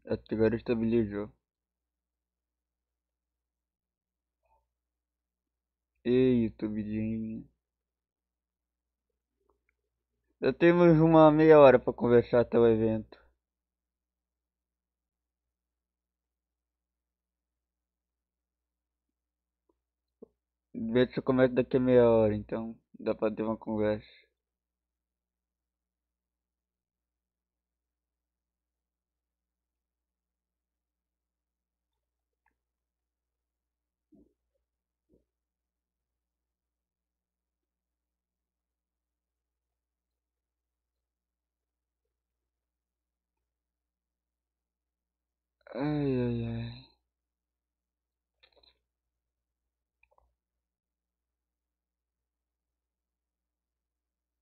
Até agora estabilizou. Ei, YouTubezinho. Já temos uma meia hora pra conversar até o evento. O evento só começa daqui a meia hora, então dá pra ter uma conversa. Ai, ai, ai.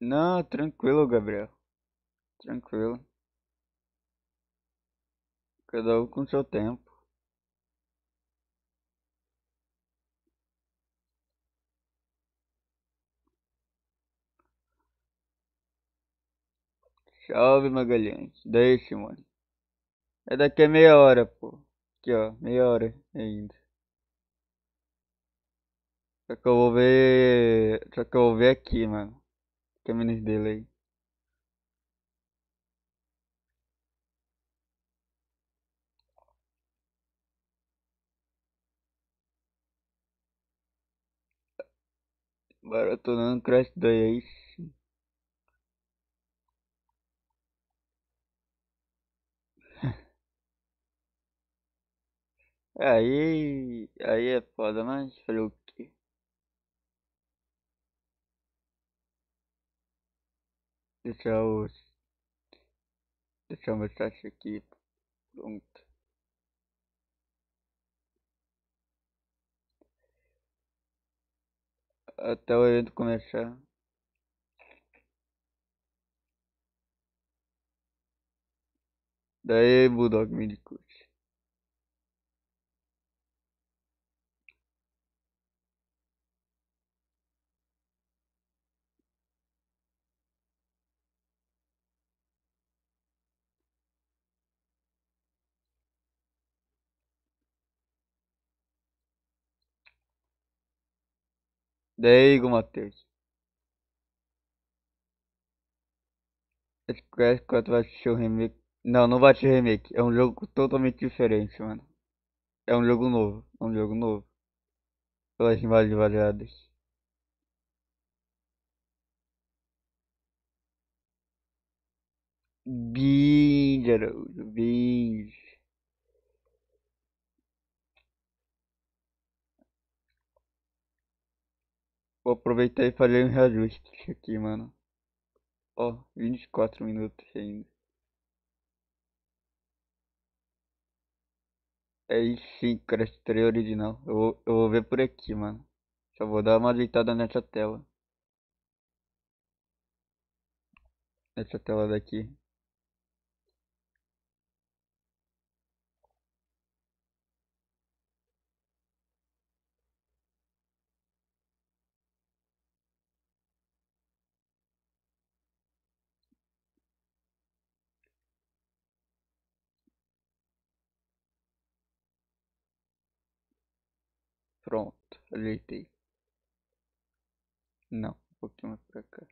Não, tranquilo, Gabriel. Tranquilo. Cada um com seu tempo. Salve, Magalhães. Daí, Simone. É daqui a meia hora, pô. Aqui, ó. Meia hora ainda. Só que eu vou ver. Só que eu vou ver aqui, mano. Caminhos dele aí. Maratonando Crash 2 aí. Aí é foda, mas fazer o quê? Deixa eu, deixa eu mostrar isso aqui. Pronto. Até o evento começar. Daí, Bulldog me discute. Daí, Igor Matheus. Esse Crash 4 vai assistir o remake. Não, não vai assistir o remake. É um jogo totalmente diferente, mano. É um jogo novo. É um jogo novo. Pelas imagens variadas. Binge, Araújo. Binge. Vou aproveitar e fazer um reajuste aqui, mano. Ó, 24 minutos ainda. Aí sim, Crash 3 original. Eu vou ver por aqui, mano. Só vou dar uma ajeitada nessa tela. Nessa tela daqui. Pronto, ajeitei. Não, um pouquinho mais pra cá.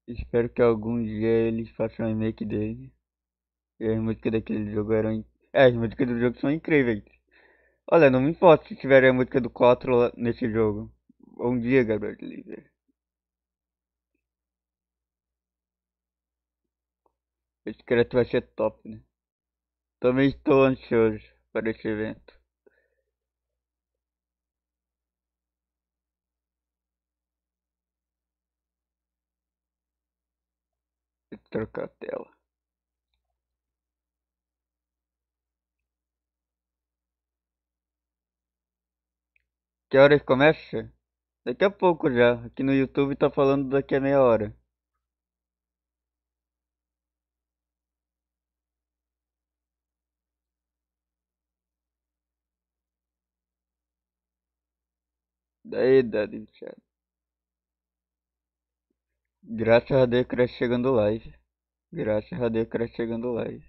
Espero que algum dia eles façam um remake dele. E as músicas daquele jogo eram. É, as músicas do jogo são incríveis. Olha, não me importa se tiver a música do 4 nesse jogo. Bom dia, Gabriel Líder. Esse crédito vai ser top, né? Também estou ansioso para esse evento. Vou trocar a tela. Que horas começa? Daqui a pouco já. Aqui no YouTube tá falando daqui a meia hora. Daí, Daddy, chat. Graças a Deus Crash chegando live. Graças a Deus Crash chegando live.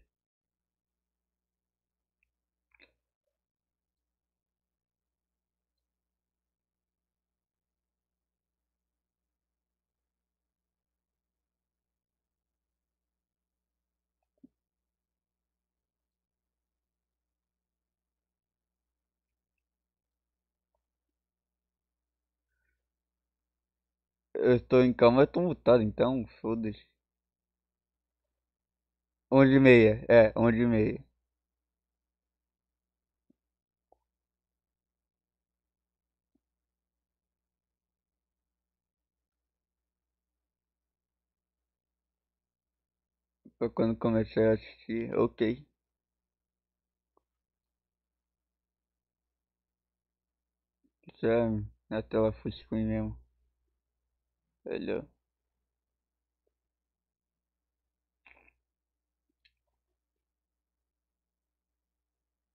Eu estou em calma, eu tô mutado, então foda-se. 11h30, 11h30. Foi quando comecei a assistir, ok. Já na tela full screen mesmo. Melhor.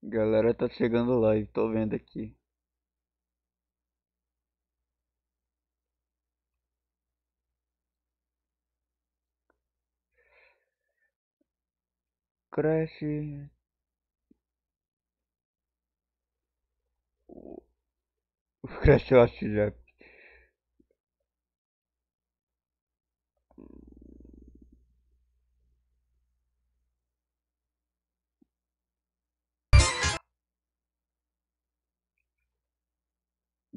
Galera tá chegando live, tô vendo aqui. Crash. O Crash eu acho já.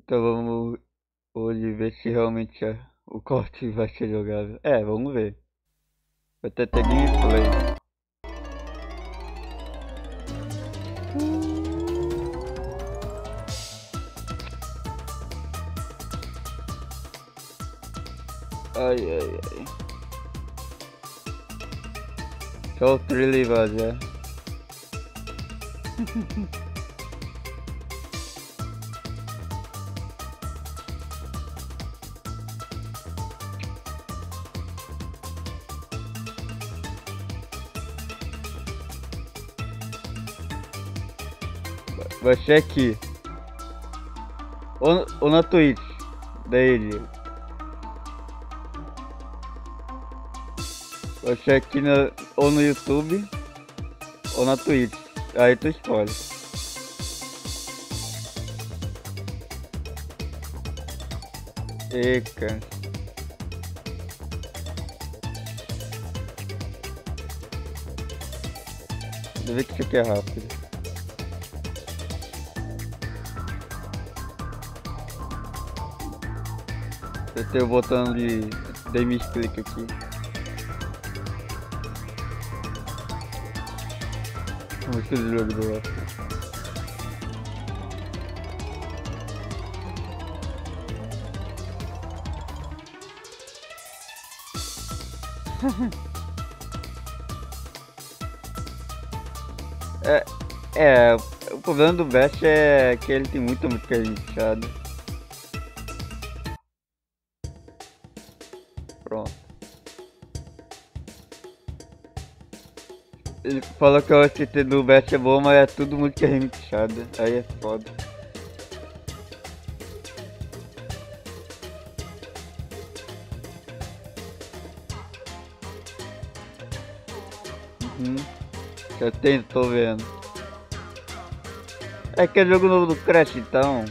Então vamos hoje ver se realmente o corte vai ser jogável. É, vamos ver. Vai ter gameplay. Ai, ai, ai. Só o trailer vazar. Vai ser aqui. Ou na Twitch. Dele. Vai ser aqui ou no YouTube. Ou na Twitch. Aí tu escolhe. Eca. Deixa eu ver que isso aqui é rápido. Eu tenho o botão de dei-me clique aqui. Vamos ver o jogo do lado. É, o problema do Bash é que ele tem muita música lixada. Pronto. Ele falou que o ST do Bash é bom, mas é tudo música remixada. Aí é foda. Uhum. Já tem, tô vendo. É que é jogo novo do Crash, então.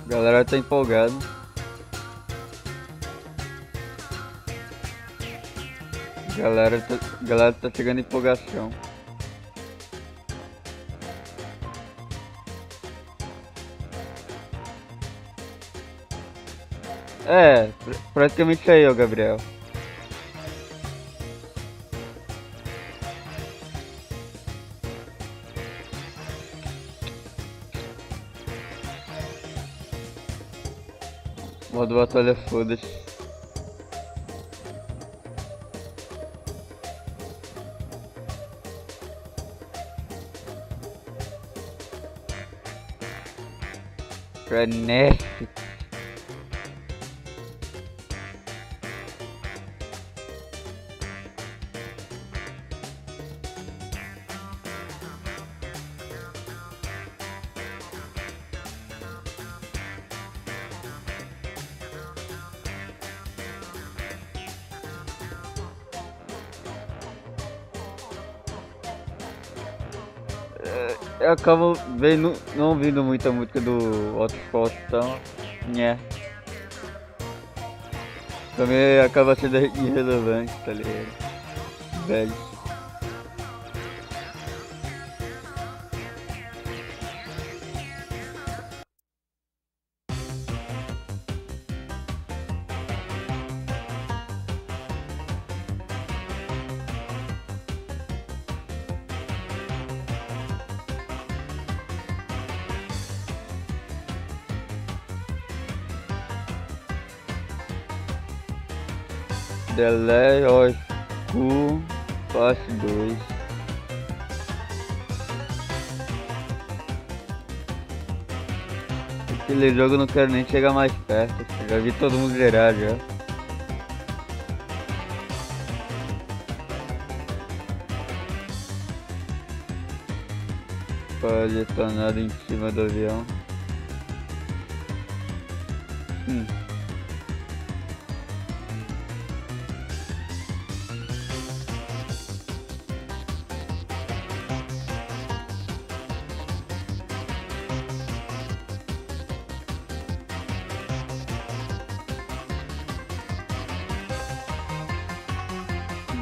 A galera tá empolgada. Galera tá chegando em empolgação. É, praticamente isso aí, ó, Gabriel. Modo batalha foda-se. Frenético. Eu acabo não ouvindo muita música do Otto Scott, então, né, também acaba sendo irrelevante, tá ligado? Velho. The Last of Us Parte 2. Aquele jogo eu não quero nem chegar mais perto, já vi todo mundo zerar já. Colecionado em cima do avião. Hum.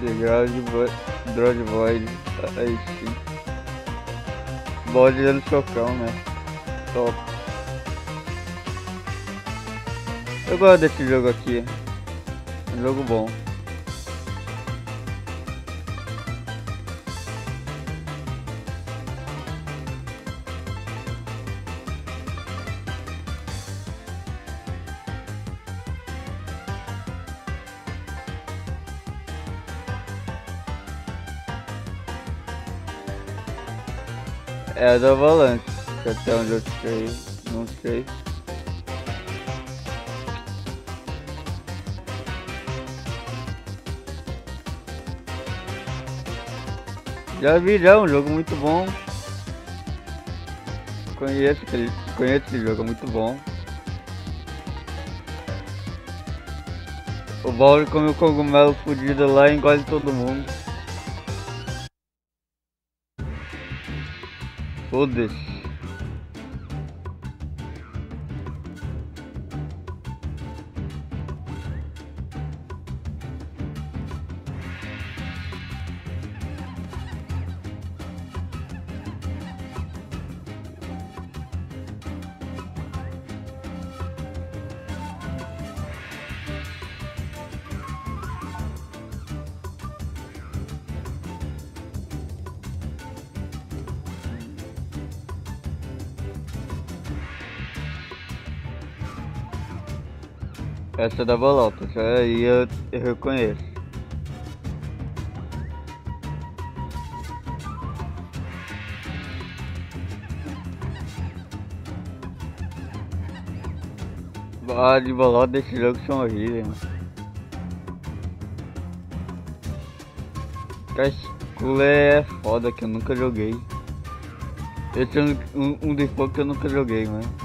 The Droid Void. Aí sim. Bode do chocão, né? Top. Eu gosto desse jogo aqui. Um jogo bom. É da Avalanche, até onde eu sei, não sei. Já vi já, um jogo muito bom. Conheço esse jogo, é muito bom. O Bowser come o cogumelo fudido lá e engole todo mundo. Foda-se. Essa é da bolota, essa aí eu reconheço. Ah, de bolota desse jogo são horríveis, mano. Cascule é foda que eu nunca joguei. Esse é um dos poucos que eu nunca joguei, mano.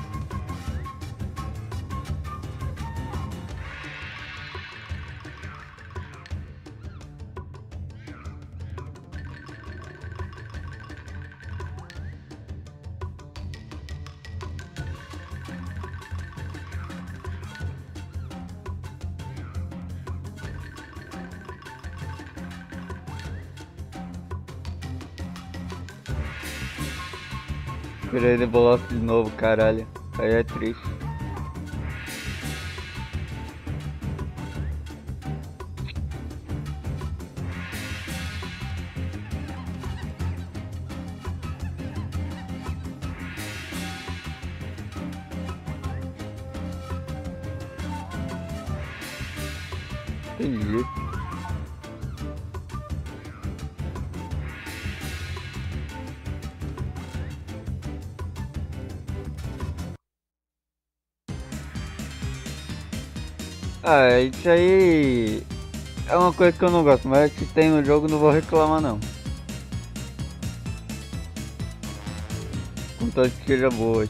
Querer de bolota de novo, caralho. Aí é triste. Entendi. Ah, isso aí é uma coisa que eu não gosto, mas se tem no jogo não vou reclamar não. Contanto que seja boas.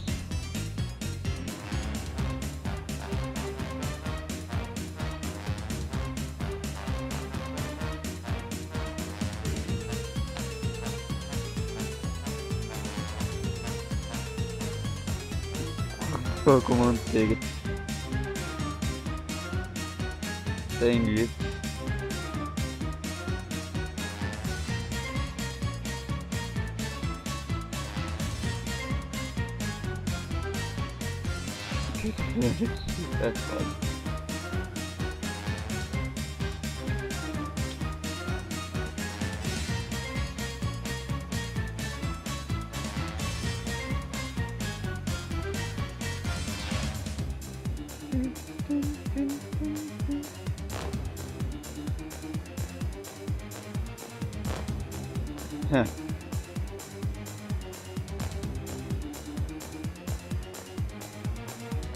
cachorro com manteiga. Entendi. É foda.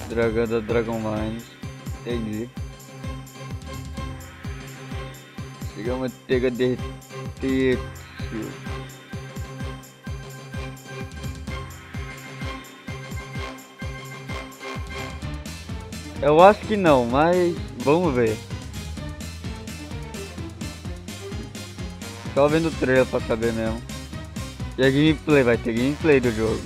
Dragão da Dragon Mine. Entendi. Chega a manteiga derreter. Eu acho que não, mas vamos ver. Só vendo o trailer pra saber mesmo. E a gameplay, vai ter gameplay do jogo.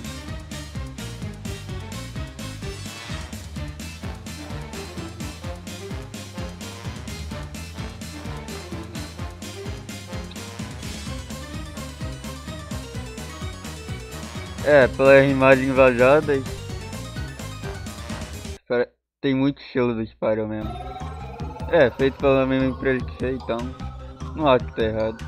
É, pela imagem vazada, tem muito estilo do Spyro mesmo. É, feito pela mesma empresa que sei, então não acho que tá errado.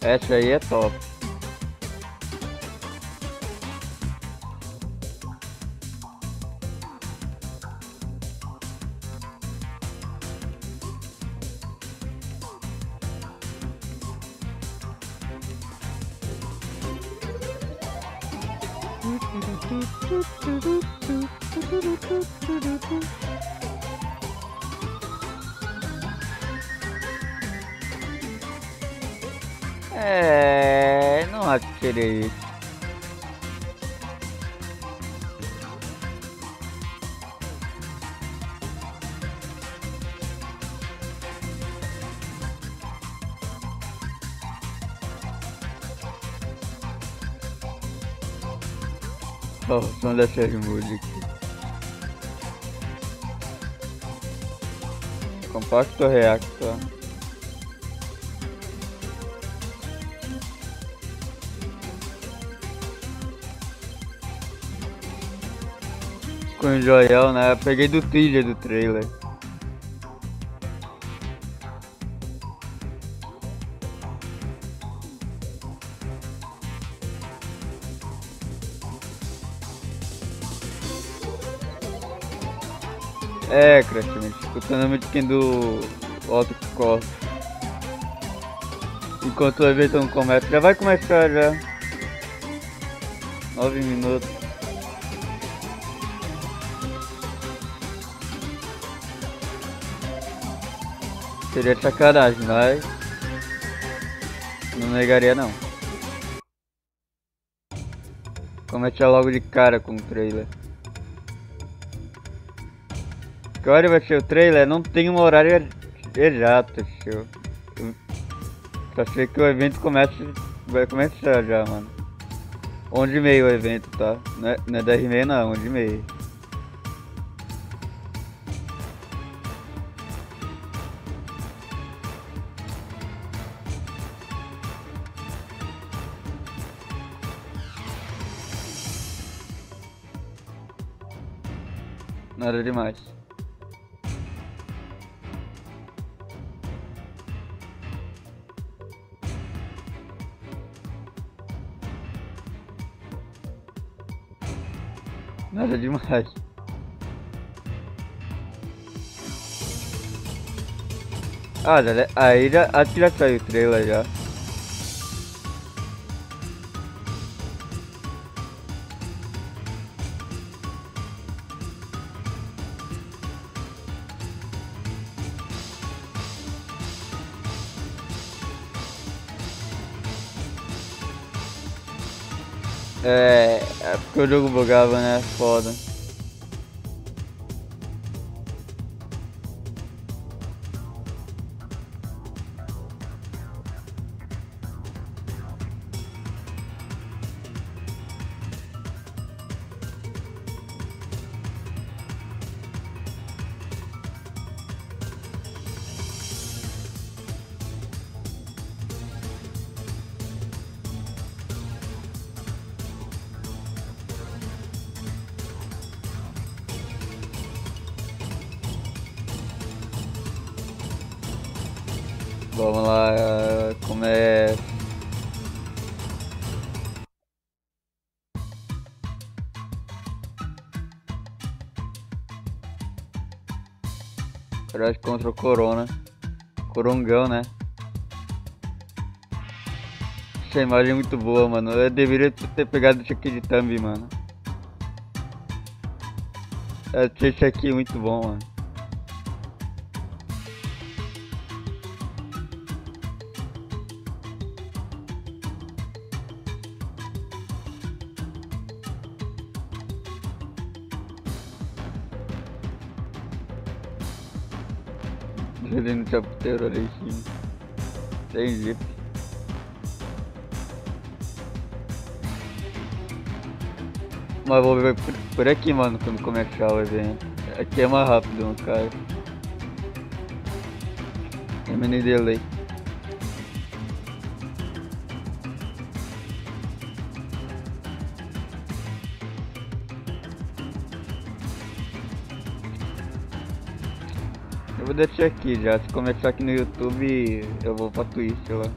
Essa aí é top. É, não acho que seria isso. Ó, o som dessas músicas. Compacto Reactor. Com o Joel, né? Eu peguei do teaser do trailer. É, Crash, escutando a musiquinha do Otto Corp. Enquanto o evento não começa, já vai começar já. 9 minutos. Seria sacanagem, mas não negaria não. Começar logo de cara com o trailer. Que hora vai ser o trailer? Não tem um horário exato, show. Só sei que o evento vai começar já, mano. 11h30 o evento, tá? Não é 10h30 não, 11h30. Nada demais. Nada demais. Ah, aí já, acho que já saiu o trailer já. É porque o jogo bugava, né? Foda. Vamos lá, começa. Coragem contra o Corona. Corongão, né? Essa imagem é muito boa, mano. Eu deveria ter pegado isso aqui de thumb, mano. Esse aqui é muito bom, mano. Ele no chaputeiro ali em cima. Tem jeito. Mas vou ver por aqui, mano, quando começar o evento. Aqui é mais rápido, no caso. Tem mini delay. Eu vou deixar aqui já. Se começar aqui no YouTube, eu vou pra Twitch lá.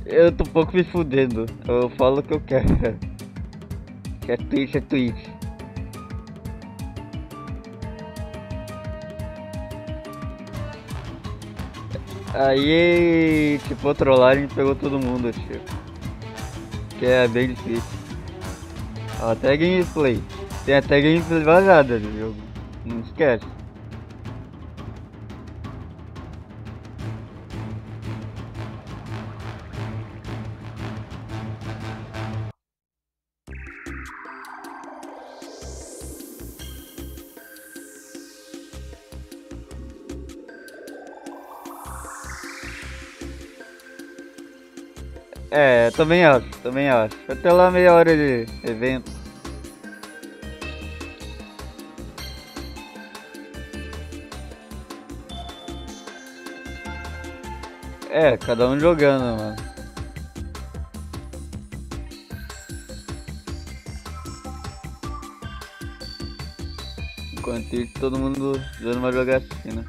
Eu tô um pouco me fudendo. Eu falo o que eu quero. Que é Twitch, é Twitch. Aí, tipo, outro lado a gente pegou todo mundo, tipo. Que é bem difícil. Ó, até gameplay. Tem até gameplay vazada do jogo. Não esquece. É, também acho, também acho. Até lá meia hora de evento. É, cada um jogando, mano. Enquanto isso, todo mundo dando uma jogatina.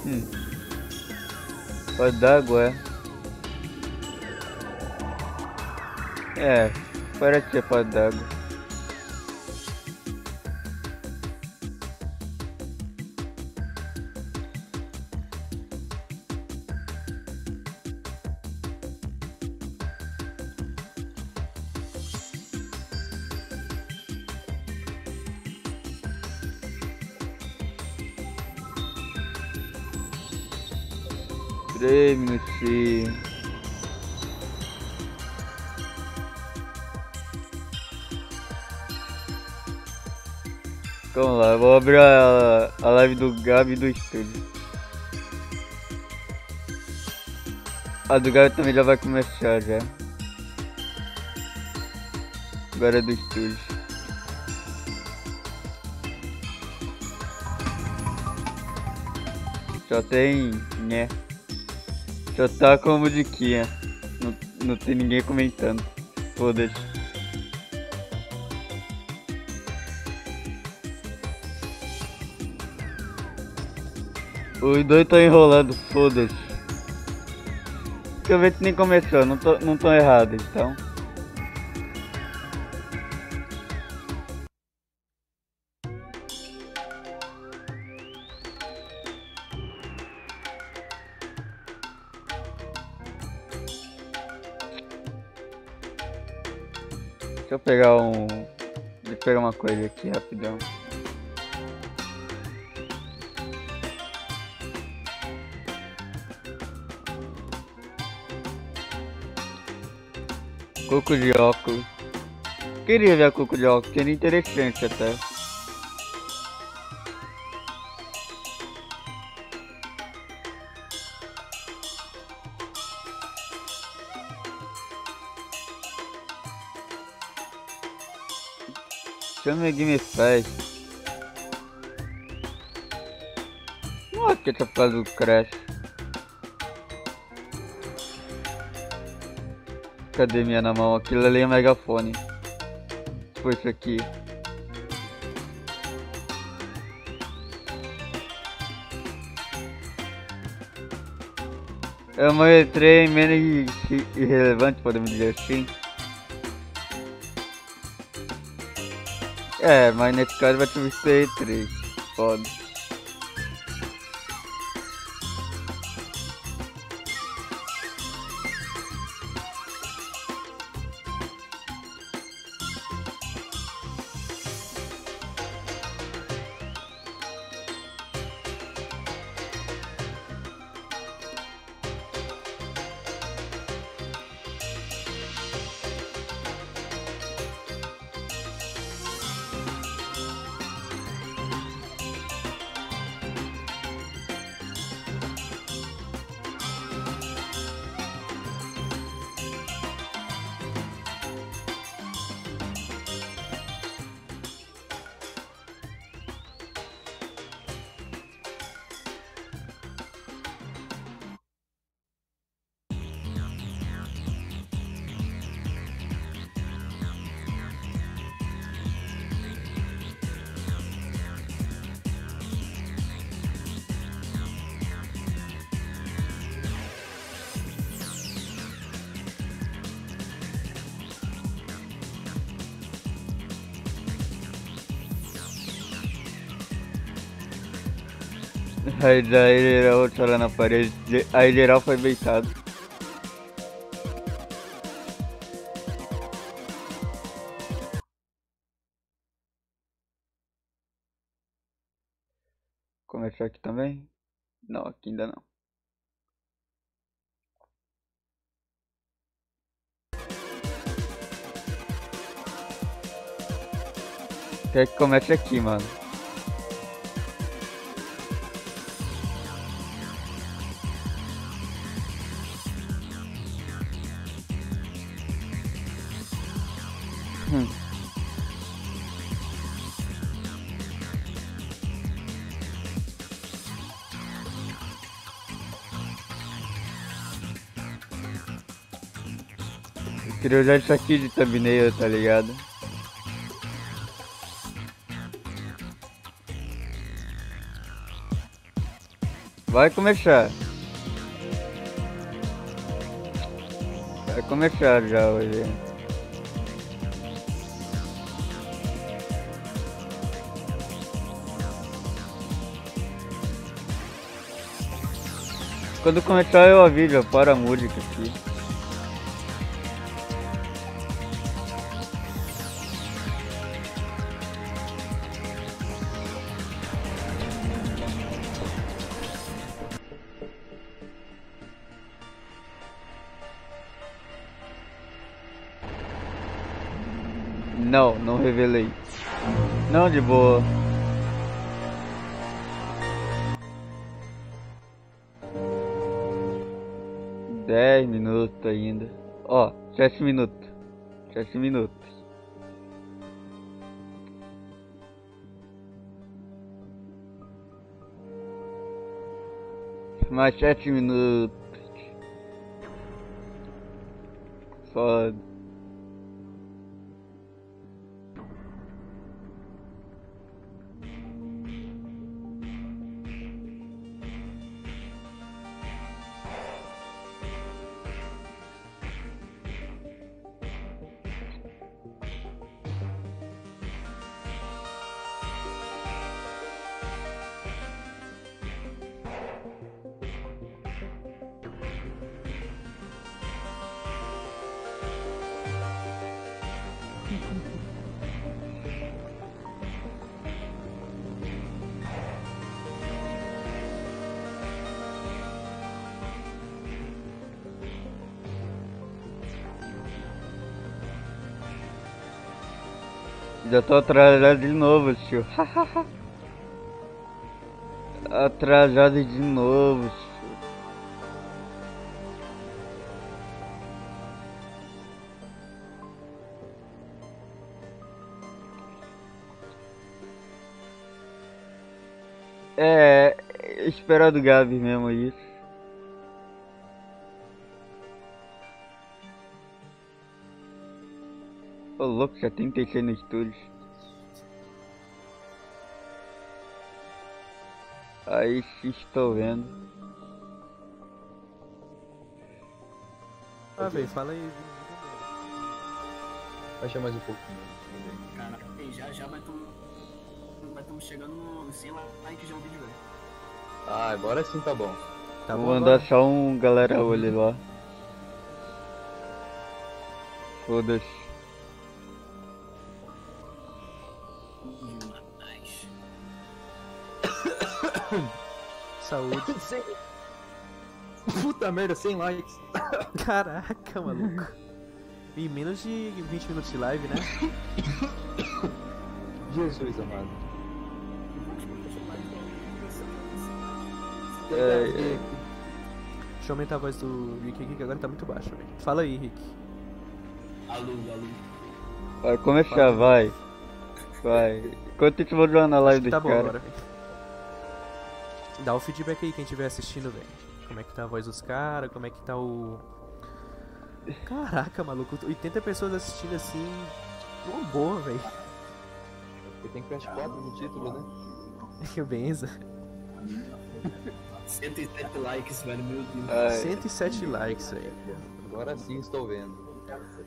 Hum, pode dar água, é. É, parece que é pode dar água. Três minutinhos. Vamos lá, eu vou abrir a live do Gabi do estúdio. A do Gabi também já vai começar já. Agora é do estúdio. Só tem, né? Só tá com a musiquinha. Não tem ninguém comentando. Foda-se. Os dois estão enrolando, foda-se. Porque o evento nem começou, não tô errado, então. Deixa eu pegar um. Deixa eu pegar uma coisa aqui rapidão. Coco de óculos. Queria ver a coco de óculos, seria interessante até. Chama Game Fest. Nossa, que essa fase do Crash. Cadê minha na mão? Aquilo ali é megafone. Foi isso aqui. É uma E3 menos irrelevante, podemos dizer assim. É, mas nesse caso vai ter visto E3. Foda. Aí daí era outra lá na parede. Aí geral foi beitado. Começar aqui também? Não, aqui ainda não. Quer que comece aqui, mano. Hum. Eu queria usar isso aqui de thumbnail, tá ligado? Vai começar. Vai começar já o evento. Quando começar eu aviso, para a música aqui. Não, não revelei. Não, de boa. Dez minutos ainda. Ó, 7 minutos. 7 minutos. Mais 7 minutos. Foda. Já tô atrasado de novo, tio. Atrasado de novo, tio. É, esperar do Gabi mesmo isso. Ô louco, já tem PC no estúdio. Aí sim estou vendo. Ah, velho, fala aí. Baixa mais um pouquinho. Caraca, ei, já vai estamos chegando no 100 likes já o vídeo, velho. Ah, agora sim tá bom. Tá Vou bom mandar agora? só um galera olho lá. Foda-se. Demais. Saúde. Puta merda, 100 likes. Caraca, maluco. Em menos de 20 minutos de live, né? Jesus amado. É, Deixa eu aumentar a voz do Rick aqui, que agora tá muito baixo, velho. Fala aí, Rick. Alô. vai começar, vai. Vai. Enquanto isso, vou jogar na Acho live que desse tá bom cara. agora, velho. Dá o feedback aí, quem estiver assistindo, velho. Como é que tá a voz dos caras, como é que tá o... Caraca, maluco, 80 pessoas assistindo assim... Uma boa, velho. Porque tem Crash 4 no título, né? Que benza. 107 likes, velho, meu Deus. Ai, 107 likes, velho. Agora sim estou vendo.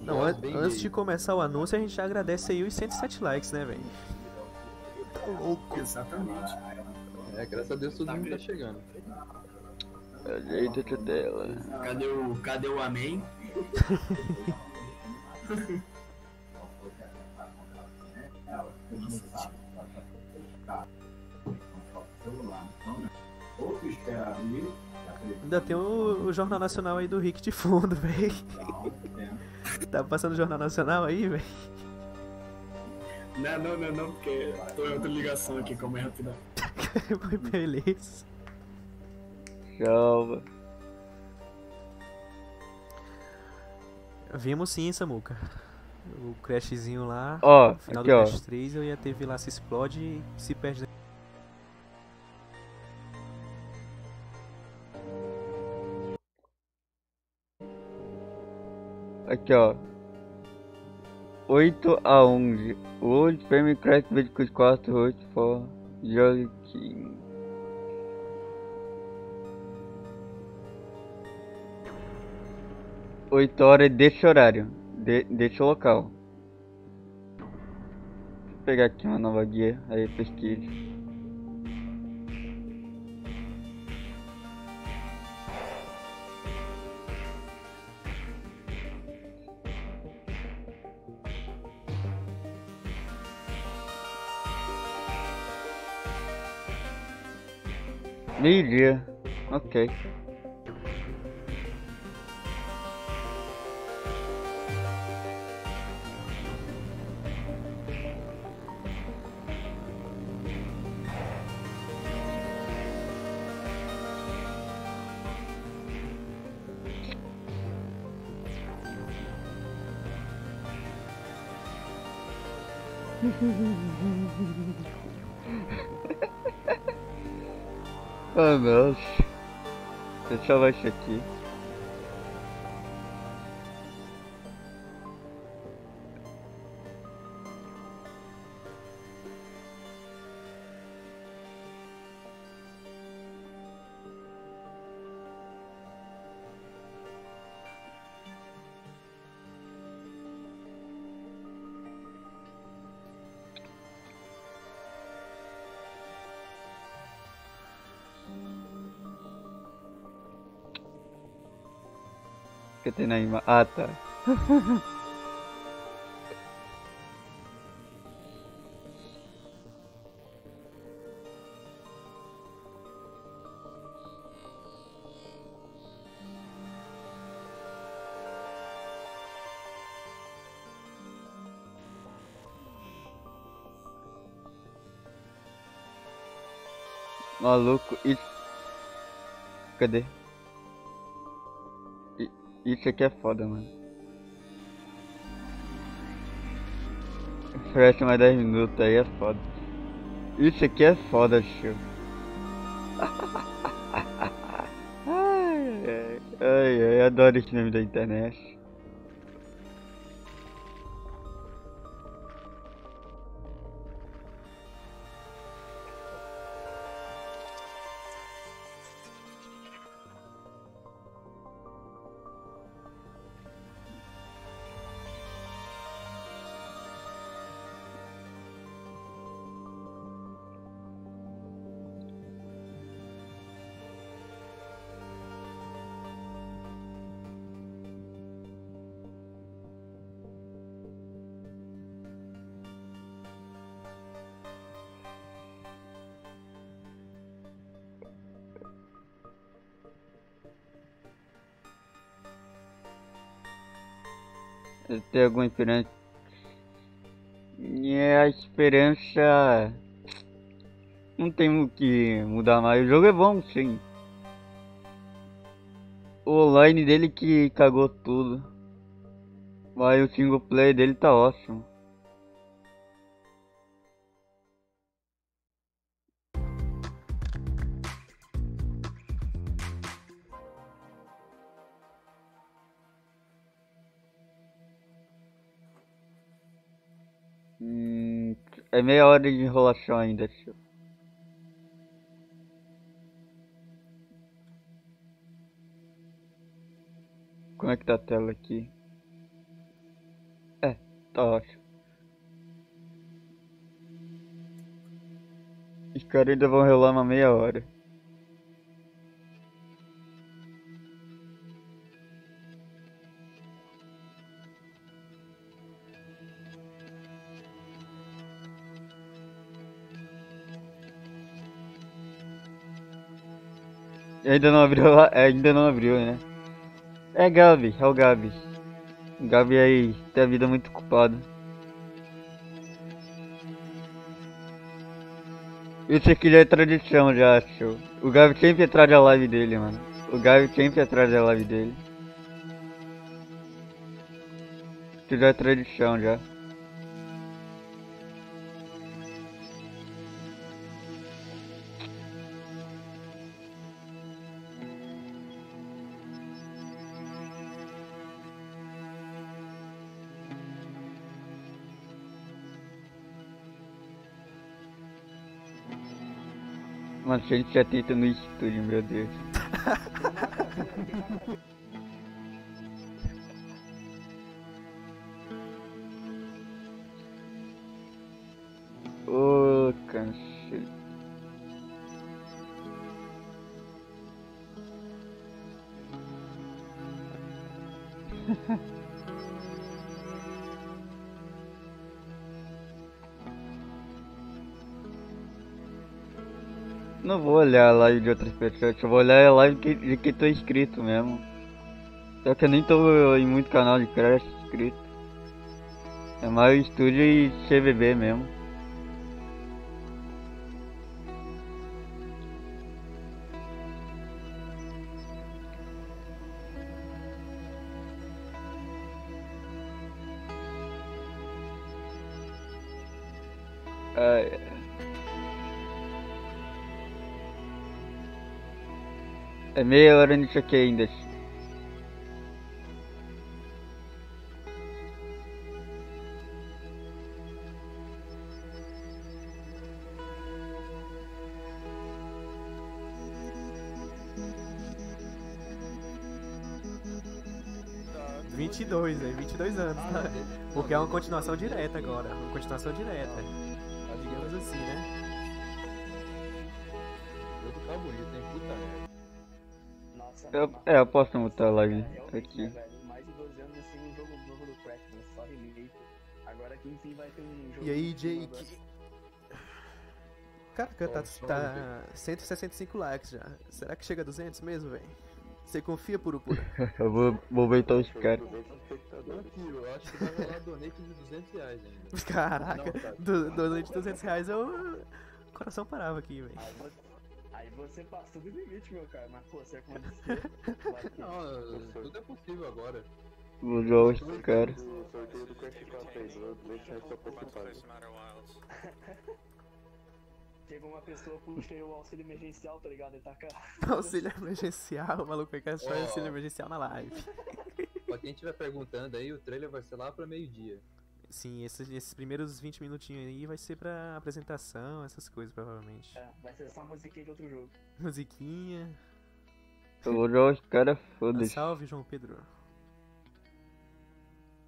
Não, Voz bem antes gay. de começar o anúncio, a gente já agradece aí os 107 likes, né, velho? Tá louco. Exatamente. É, graças a Deus todo mundo tá chegando. ajeita dela. Cadê o amém? Ainda tem o Jornal Nacional aí do Rick de fundo, velho. Tá passando o Jornal Nacional aí, velho? Não, porque tô em outra ligação aqui, calma aí rapidão. Beleza. Salva. Vimos sim, Samuca. O crashzinho lá. Ó, No final aqui do ó. Crash 3 eu ia ter lá se explode e se perde. Aqui ó. 8-11. World Premier Crash Bandicoot 4 8 for Jolly King. Oito horas desse horário. Desse local. Vou pegar aqui uma nova guia. Aí pesquise. Meio-dia. Ok. Ah, nossa. Deixa eu salvar isso aqui. Que tem na imagem. Ah, tá. Maluco, isso. Cadê? Isso aqui é foda, mano. Fresh mais 10 minutos aí é foda. Isso aqui é foda, tio. Ai, adoro esse meme da internet. Tem alguma esperança? A esperança não tem o que mudar mais. O jogo é bom, sim. O online dele que cagou tudo. Mas o single player dele tá ótimo. É meia hora de enrolação ainda, tio. Como é que tá a tela aqui? É, tá ótimo. Os caras ainda vão rolar uma meia hora. Ainda não abriu lá? Ainda não abriu, né? É Gabi, é o Gabi. Gabi aí tem a vida muito ocupada. Isso aqui já é tradição já, show. O Gabi sempre atrás da live dele, mano. O Gabi sempre atrás da live dele. Isso já é tradição já. Mano, 170 no estúdio, meu Deus. Ô, cansei. Não vou olhar a live de outras pessoas, eu vou olhar a live de quem tô inscrito mesmo. Só que eu nem tô em muito canal de Crash inscrito. É mais estúdio e CBB mesmo. Ai, é meia hora nisso aqui ainda. Tá. 22, velho, 22 anos, tá? Porque é uma continuação direta agora, uma continuação direta. Digamos assim, né? O jogo tá bonito, hein? Puta merda. Nossa, Eu posso mutar a live realmente, aqui. né, velho? Mais de 12 anos sem um jogo novo do Crash, né? Só remake. Agora que enfim vai ter um jogo. E aí, novo, Jake? Caraca, tá 165 likes já. Será que chega a 200 mesmo, velho? Você confia, Purupura? Eu vou beitar os caras. Tranquilo, eu acho que vai rolar donate de 200 reais ainda. Caraca, Não, cara. donate de 200 reais, eu... O coração parava aqui, velho. Aí Aí você passou do limite, meu cara. Mas, pô, se acontecer, vai que... Não, tudo é possível agora. Vou jogar os caras. O sorteio do Crash 4 aí, deixa eu participar. Chegou uma pessoa, puxei o auxílio emergencial, tá ligado? Ele tá cá. Auxílio emergencial, o maluco vai caçar Ó. auxílio emergencial na live. Pra quem estiver perguntando aí, o trailer vai ser lá pra meio-dia. Sim, esses primeiros 20 minutinhos aí vai ser pra apresentação, essas coisas, provavelmente. É, vai ser só musiquinha de outro jogo. Musiquinha. Eu vou jogar os caras, foda-se. Salve, João Pedro.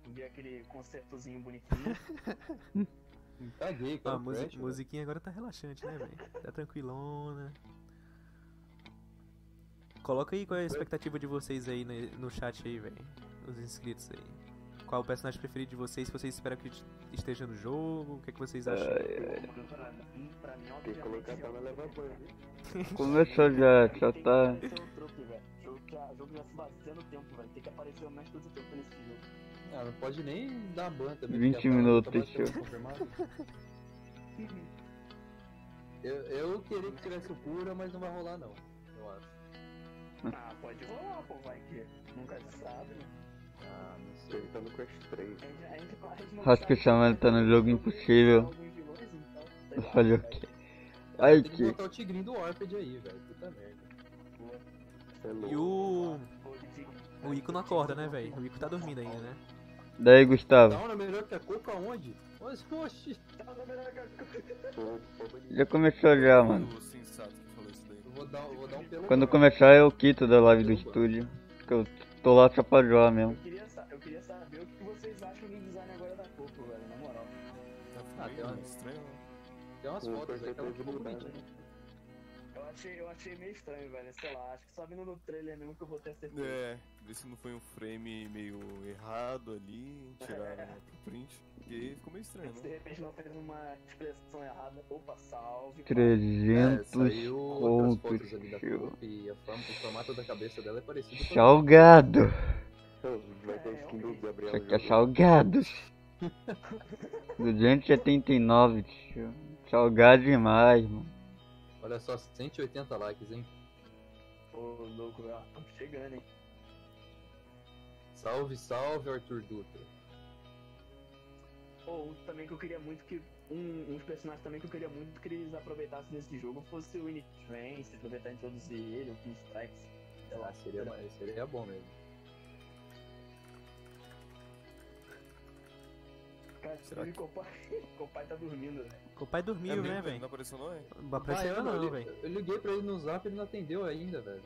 Vi aquele concertozinho bonitinho. Caguei, Ó, cara. musiquinha agora tá relaxante, né, velho? Tá tranquilona. Coloca aí qual é a expectativa de vocês aí no chat aí, velho. Os inscritos aí. Qual o personagem preferido de vocês? Se vocês esperam que esteja no jogo, o que, é que vocês acham? Pra mim, Tem que colocar pra não levar banho. Começou já tá. Esse é o truque, velho. Jogo já se baseia no tempo, velho. Tem que aparecer o mais todo o tempo nesse jogo. Ah, não pode nem dar ban também. 20 porque a parada minutos, tá basicamente show. confirmada. Eu queria que tivesse o cura, mas não vai rolar não. Eu acho. Ah, pode rolar, pô, vai que nunca se sabe, né? Ah, não sei. Ele tá no Crash 3. A gente não Acho que o sabe Samuel tá no jogo impossível. alguns vilões, então, sei lá, Fazer o vai. quê? Ai Tem que que. botar o tigrinho do Warped aí, velho. Puta merda. É E louco. o Ico não acorda, né, velho? O Ico tá dormindo ainda, né? Daí, Gustavo. Down é melhor que a Coca onde? Oxi, Já começou já, mano. O sensato que falou isso daí. eu vou dar um pelo. Quando começar eu quito da live do estúdio. Porque eu tô lá só pra jogar mesmo. Eu queria saber o que vocês acham do design agora da Coco, velho, na moral. Ah, tem uma- Estranho, né? Tem umas Vou fotos aí torcer que ela pra ficou eles bonitinha. Eu achei meio estranho, velho, sei lá, acho que só vindo no trailer mesmo que eu vou ter certeza. É, ver se não foi um frame meio errado ali, tiraram pro print, porque ficou meio estranho, Se né? de repente não fez uma expressão errada, opa, salve. 300 saiu outras contos, fotos ali da tio. Coco e o formato da cabeça dela é parecido com a Salgado. Vai ter skin do Gabriel. Isso aqui é jogando. salgados. 279, tio. Salgado demais, mano. Olha só, 180 likes, hein? Ô, louco, velho, estamos chegando, hein. Salve, salve, Arthur Dutra. Ou um também que eu queria muito que. Uns personagens também que eu queria muito que eles aproveitassem nesse jogo fosse o Winnie Trance, aproveitar e introduzir ele, o Pinstripes. Sei lá, Seria bom mesmo. Cara, Será o Copai tá dormindo, velho. O pai dormiu, mesmo, né, Não velho? apareceu não, é? Não apareceu ainda não, velho. Eu liguei pra ele no zap e ele não atendeu ainda, velho.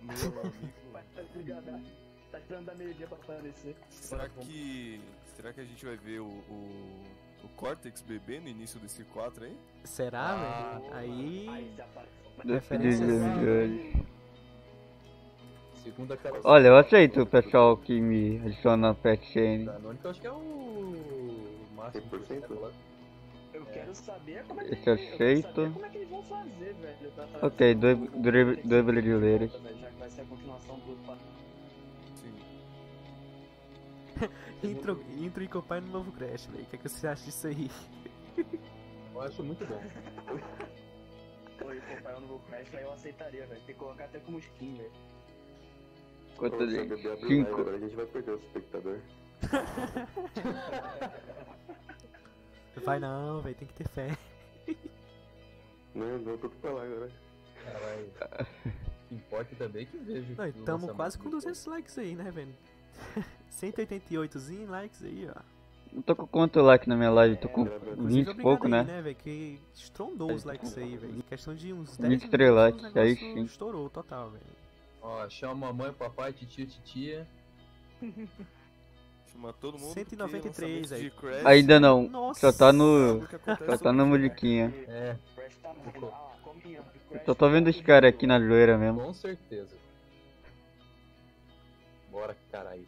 Meu O amigo. Copai tá ligado, tá esperando dar meio-dia pra aparecer. Será que a gente vai ver o Cortex bebê no início desse 4 aí? Será, Ah, velho? Aí. se aparece. Referências. Segundo aquela. Olha, eu aceito o pessoal que me adiciona na Pet Chain. Canônico, eu acho que é o máximo. 100%? Eu quero saber como é que Esse é aceito. como é que eles vão fazer, velho. Ok, dois brasileiros. Já que vai ser a continuação do 4. Sim. Intro e Copai no novo Crash, velho. O que, é que você acha disso aí? Eu acho muito bom. Oi, comprar um novo Crash, aí eu aceitaria, velho. Tem que colocar até como skin, velho. Quanto Ô, de? se a Gabi abrir o live 5. agora, a gente vai perder o espectador. Vai não, velho. Tem que ter fé. Não tudo pra lá agora. Caralho. Importa também que vejo. Não, o estamos lançamento quase com do 200 likes aí, né, velho? 188zinho likes aí, ó. Eu tô com quanto like na minha live? Tô com Inclusive, 20 e obrigado pouco, aí, né? velho? Que estrondou os likes aí, velho. Em questão de uns 10 23 minutos, likes, o aí negócio sim. estourou o total, velho. Ó, chama mamãe, papai, titio, titia. Chama todo mundo. 193 porque aí. lançamento de Crash, Ainda não. Nossa! Só tá sabe no. o que acontece Só tá na sobre- musiquinha. É, Crash tá morrendo. Ah, cominha. Só tô vendo os caras aqui na zoeira mesmo. com certeza. Bora, caralho.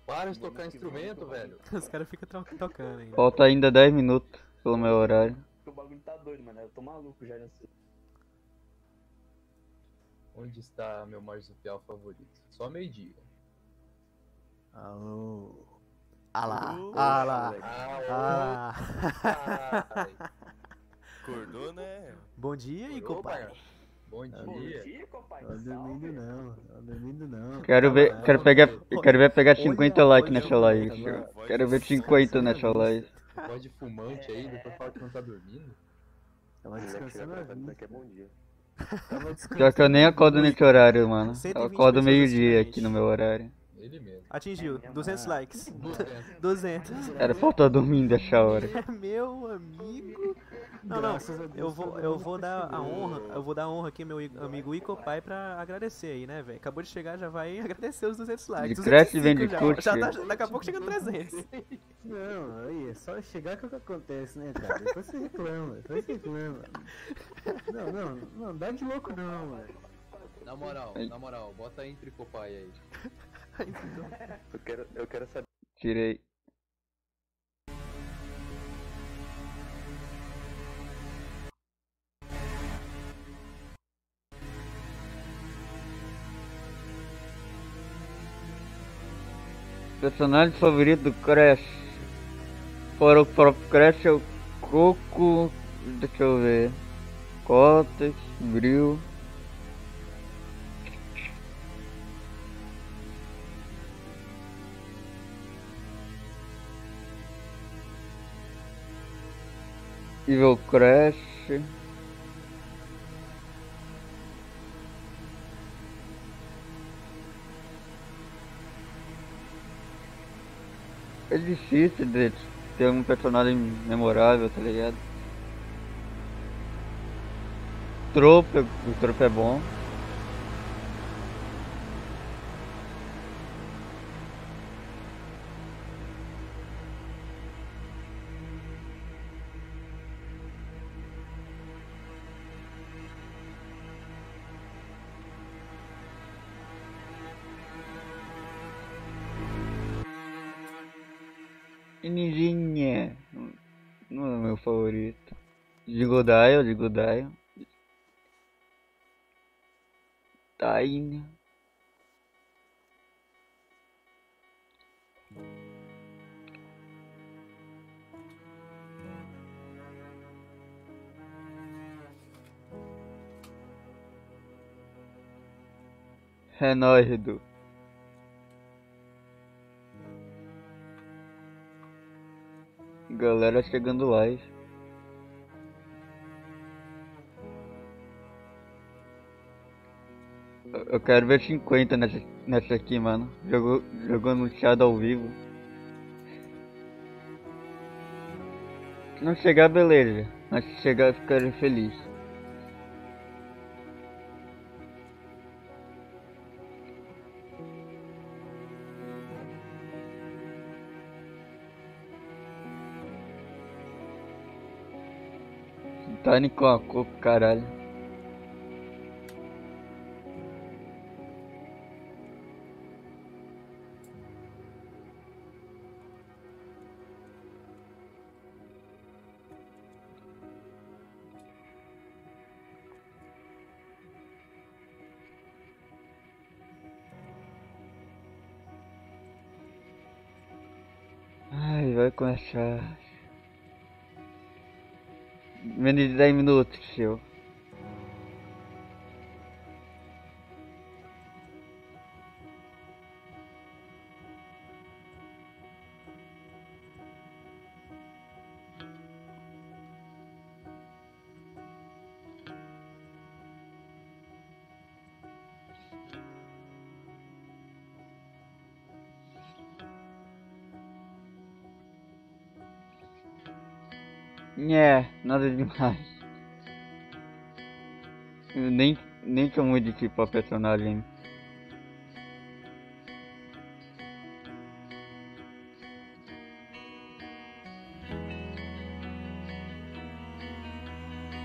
Para de tocar instrumento, velho. Os caras ficam tocando ainda. Falta ainda 10 minutos pelo meu horário. O bagulho tá doido, mano. Eu tô maluco já nessa. Onde está meu marsupial favorito? Só meio-dia. Alô. Ah lá, Uh, ah lá, Ah, ah. caralho. Acordou, né? Bom dia, Icopai. Bom Bom dia. dia, compadre. Tô dormindo não, tô dormindo não. Quero ver, Tava- quero pegar, Olha, quero ver pegar olha 50 a likes voz nessa do live. moleque. Tava- Voz Quero ver de 50 descansando a nessa live. vista. Voz de fumante aí, depois fala que não tá dormindo. Tava Se não tiver descansando a atrasado, daqui é vista. bom dia. Tava Pior descansando que eu nem a acordo vista. nesse horário, mano. Eu 120 acordo pessoas meio-dia assistindo a aqui no gente. meu horário. Ele mesmo. Atingiu, É, 200 mano. likes. 200. Era pra eu estar dormindo essa hora. Meu amigo. Não, Graças a Deus, eu vou todo dar mundo a honra, percebeu. eu vou dar a honra aqui ao meu amigo Icopai pra agradecer aí, né, velho? Acabou de chegar, já vai agradecer os 200 likes. De cresce e 205 vem de já, curte. já tá, daqui a pouco chega 300. Não, aí é só chegar que é o que acontece, né, cara? Depois você reclama, depois você reclama. Não, dá de louco não, mano. Na moral, bota entre copai aí. Eu quero saber. Tirei. Personagem favorito do Crash. Fora o próprio Crash é o Coco. Deixa eu ver. Cortex, Grill. Evil Crash. É difícil de ter um personagem memorável, tá ligado? O Trope é bom. E Ninjinha. Não é o meu favorito. Digo Dial. Tainha. É nóis, Edu. Galera chegando live. Eu quero ver 50 nessa aqui, mano. Jogou no chat ao vivo. Se não chegar, beleza. Mas se chegar, eu ficaria feliz. Tiny com a cor, caralho. Ai, vai começar. Menos de 10 minutos, seu. Nada demais. Eu nem sou muito de tipo a personagem.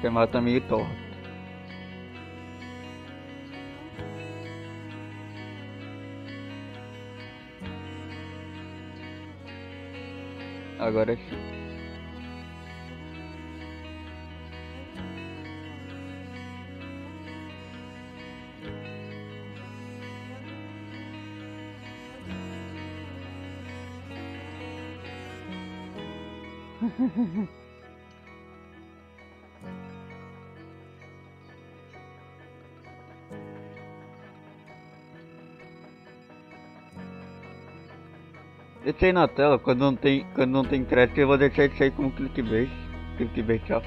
Você mata meio torto. Agora sim. Deixei na tela, quando não tem crédito eu vou deixar isso aí como clickbait. Clickbait, tchau.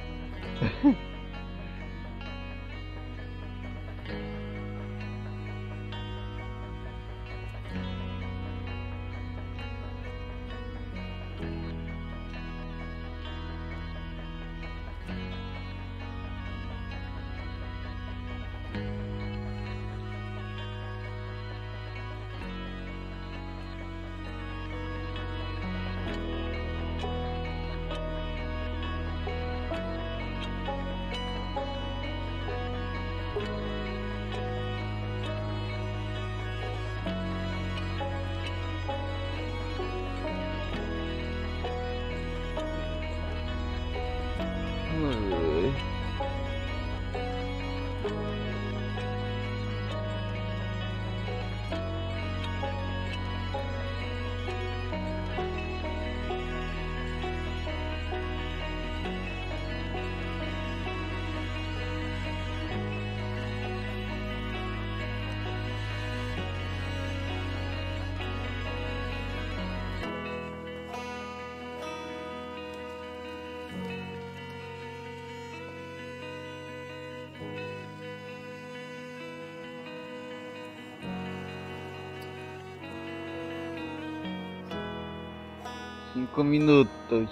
Cinco minutos.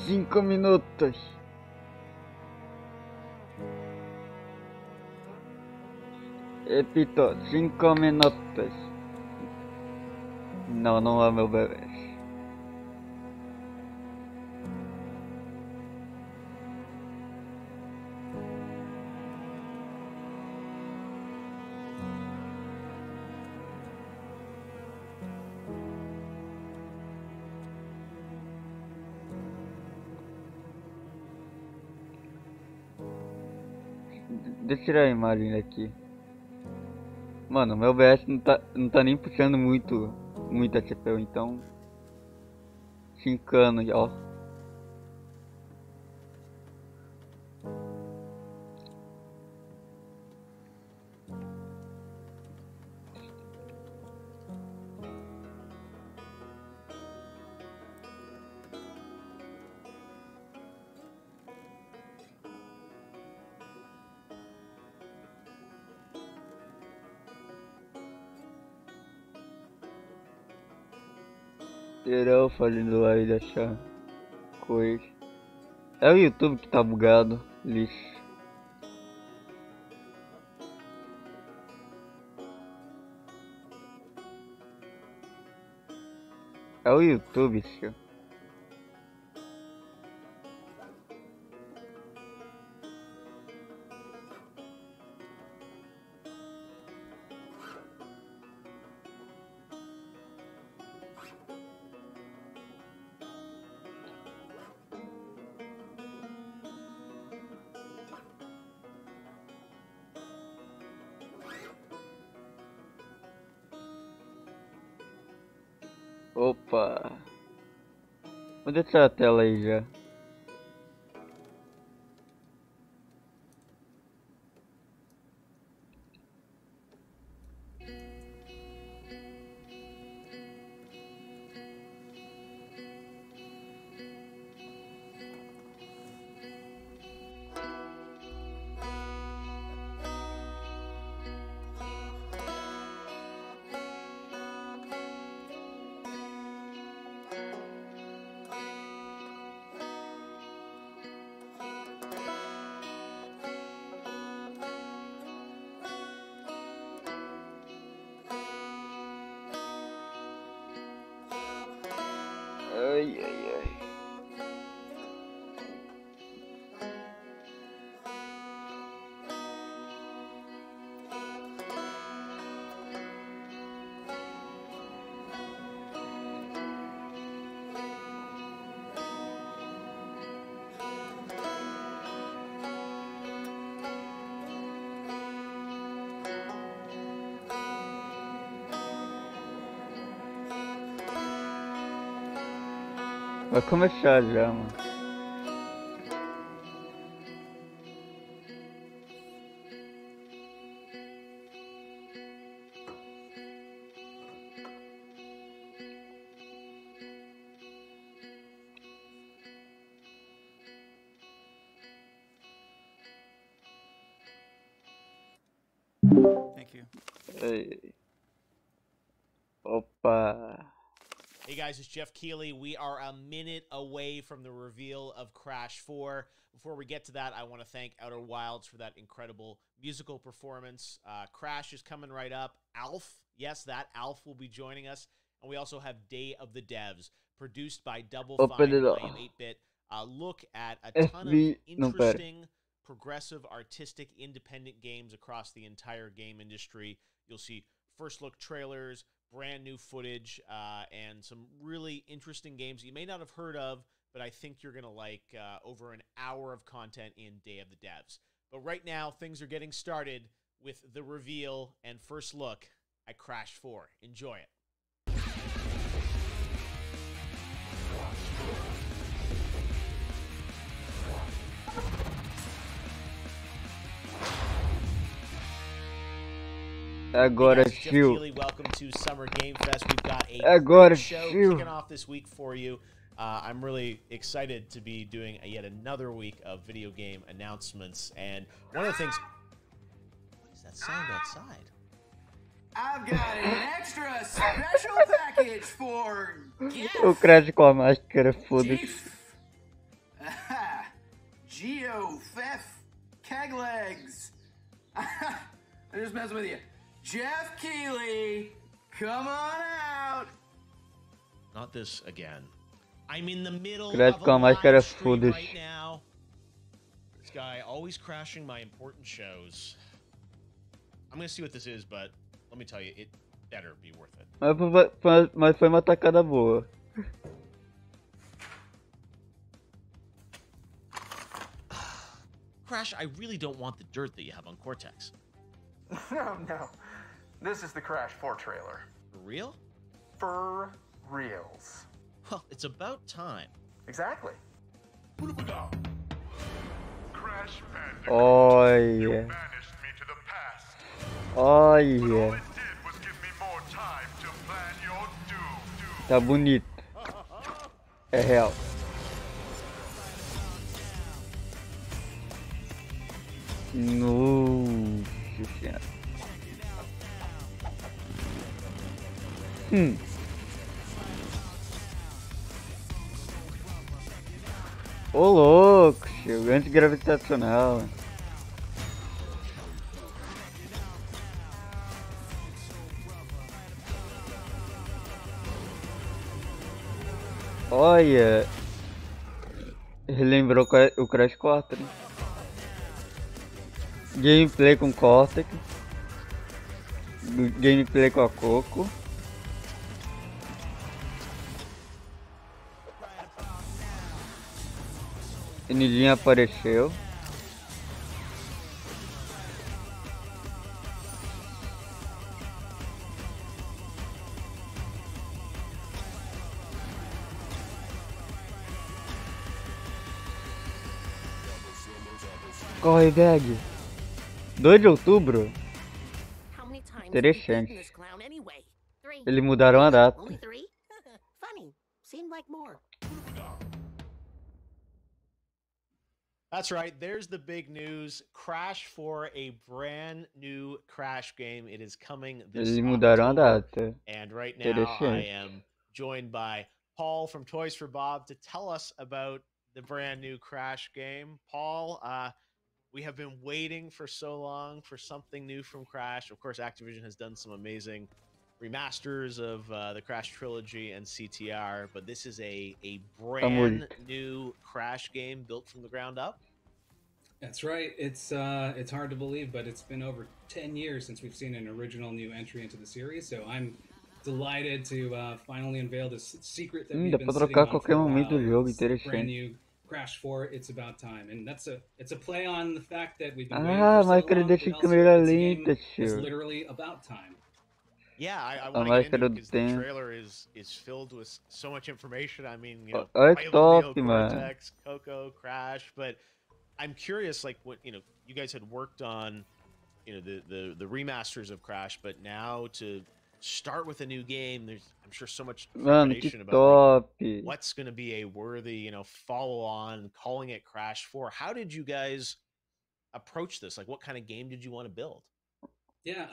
5 minutos. Repito, 5 minutos. Não, não é meu bebê. Deixa eu tirar a imagem daqui. Mano, meu OBS não tá nem puxando muita CPU, então. Chincando, ó. Geral fazendo aí dessa coisa. É o YouTube que tá bugado, lixo. É o YouTube, senhor. Opa! Vou deixar a tela aí já. Ai, ai, ai. Vai começar já, mano. Thank you. Ei. Opa. Hey guys, it's Jeff Keighley. We are a minute away from the reveal of Crash 4. Before we get to that, I want to thank Outer Wilds for that incredible musical performance. Crash is coming right up. Alf, yes, that Alf will be joining us. And we also have Day of the Devs, produced by Double Open Fine it and up. I Am 8-Bit. Look at a ton of FB. Não, pera. interesting, progressive, artistic, independent games across the entire game industry. You'll see first look trailers, brand new footage, and some really interesting games you may not have heard of, but I think you're going to like over an hour of content in Day of the Devs. But right now, things are getting started with the reveal and first look at Crash 4. Enjoy it. Agora, Hey guys, Jeff tio. Keighley, welcome to Summer Game Fest. We've got a Agora, great show tio. kicking off this week for you. I'm really excited to be doing yet another week of video game announcements. And one of the things... What is that sound outside? I've got an extra special package for O Crash com a máscara, foda-se. Geo, Fef, Keg Legs. I'm just messing with you. Jeff Keighley, come on out. Not this again. I'm in the middle Crash of a com a máscara, live stream foda-se. right now. This guy always crashing my important shows. I'm gonna see what this is, but let me tell you, it better be worth it. Mas foi uma tacada boa. Crash, I really don't want the dirt that you have on Cortex. No. This is the Crash 4 trailer. For real? For reals. Well, it's about time. Exactly. Crash Bandicoot, Olha. banished me to the past. Olha. All it did was give me more time to plan your doom. Tá bonito. É real. Nossa senhora. Ô louco, tio. Antigravitacional. Olha. Relembrou o Crash 4. Gameplay com Cortex. Gameplay com a Coco. Ninguém apareceu. Corre, Veg. 2 de outubro? Interessante. Eles mudaram a data. That's right. There's the big news. Crash 4, a brand new Crash game. It is coming this Eles mudaram a October. data. And right now I Interessante. am joined by Paul from Toys for Bob to tell us about the brand new Crash game. Paul, we have been waiting for so long for something new from Crash. Of course, Activision has done some amazing remasters of the Crash trilogy and CTR, but this is a brand new Crash game built from the ground up. That's right. It's hard to believe, but it's been over 10 years since we've seen an original new entry into the series, so I'm delighted to finally unveil this secret that we've Dá been pra sitting trocar a on for qualquer a momento while. do jogo, It's brand interessante. new Crash 4, it's about time. And it's a play on the fact that we've been Ah, waiting for so máscara long, deixa but em also câmera it's a game lenta, that's tio. literally about time. Yeah, I A want to get into máscara it do because the tempo. trailer is filled with so much information. I mean, you know, Olha que Bible, top, Neo, mano. Cortex, Coco, Crash, but I'm curious, like, what, you know, you guys had worked on, you know, the remasters of Crash, but now to start with a new game, there's, I'm sure, so much Mano, que information about top. like, what's going to be a worthy, you know, follow on, calling it Crash 4. How did you guys approach this? Like, what kind of game did you want to build? Yeah,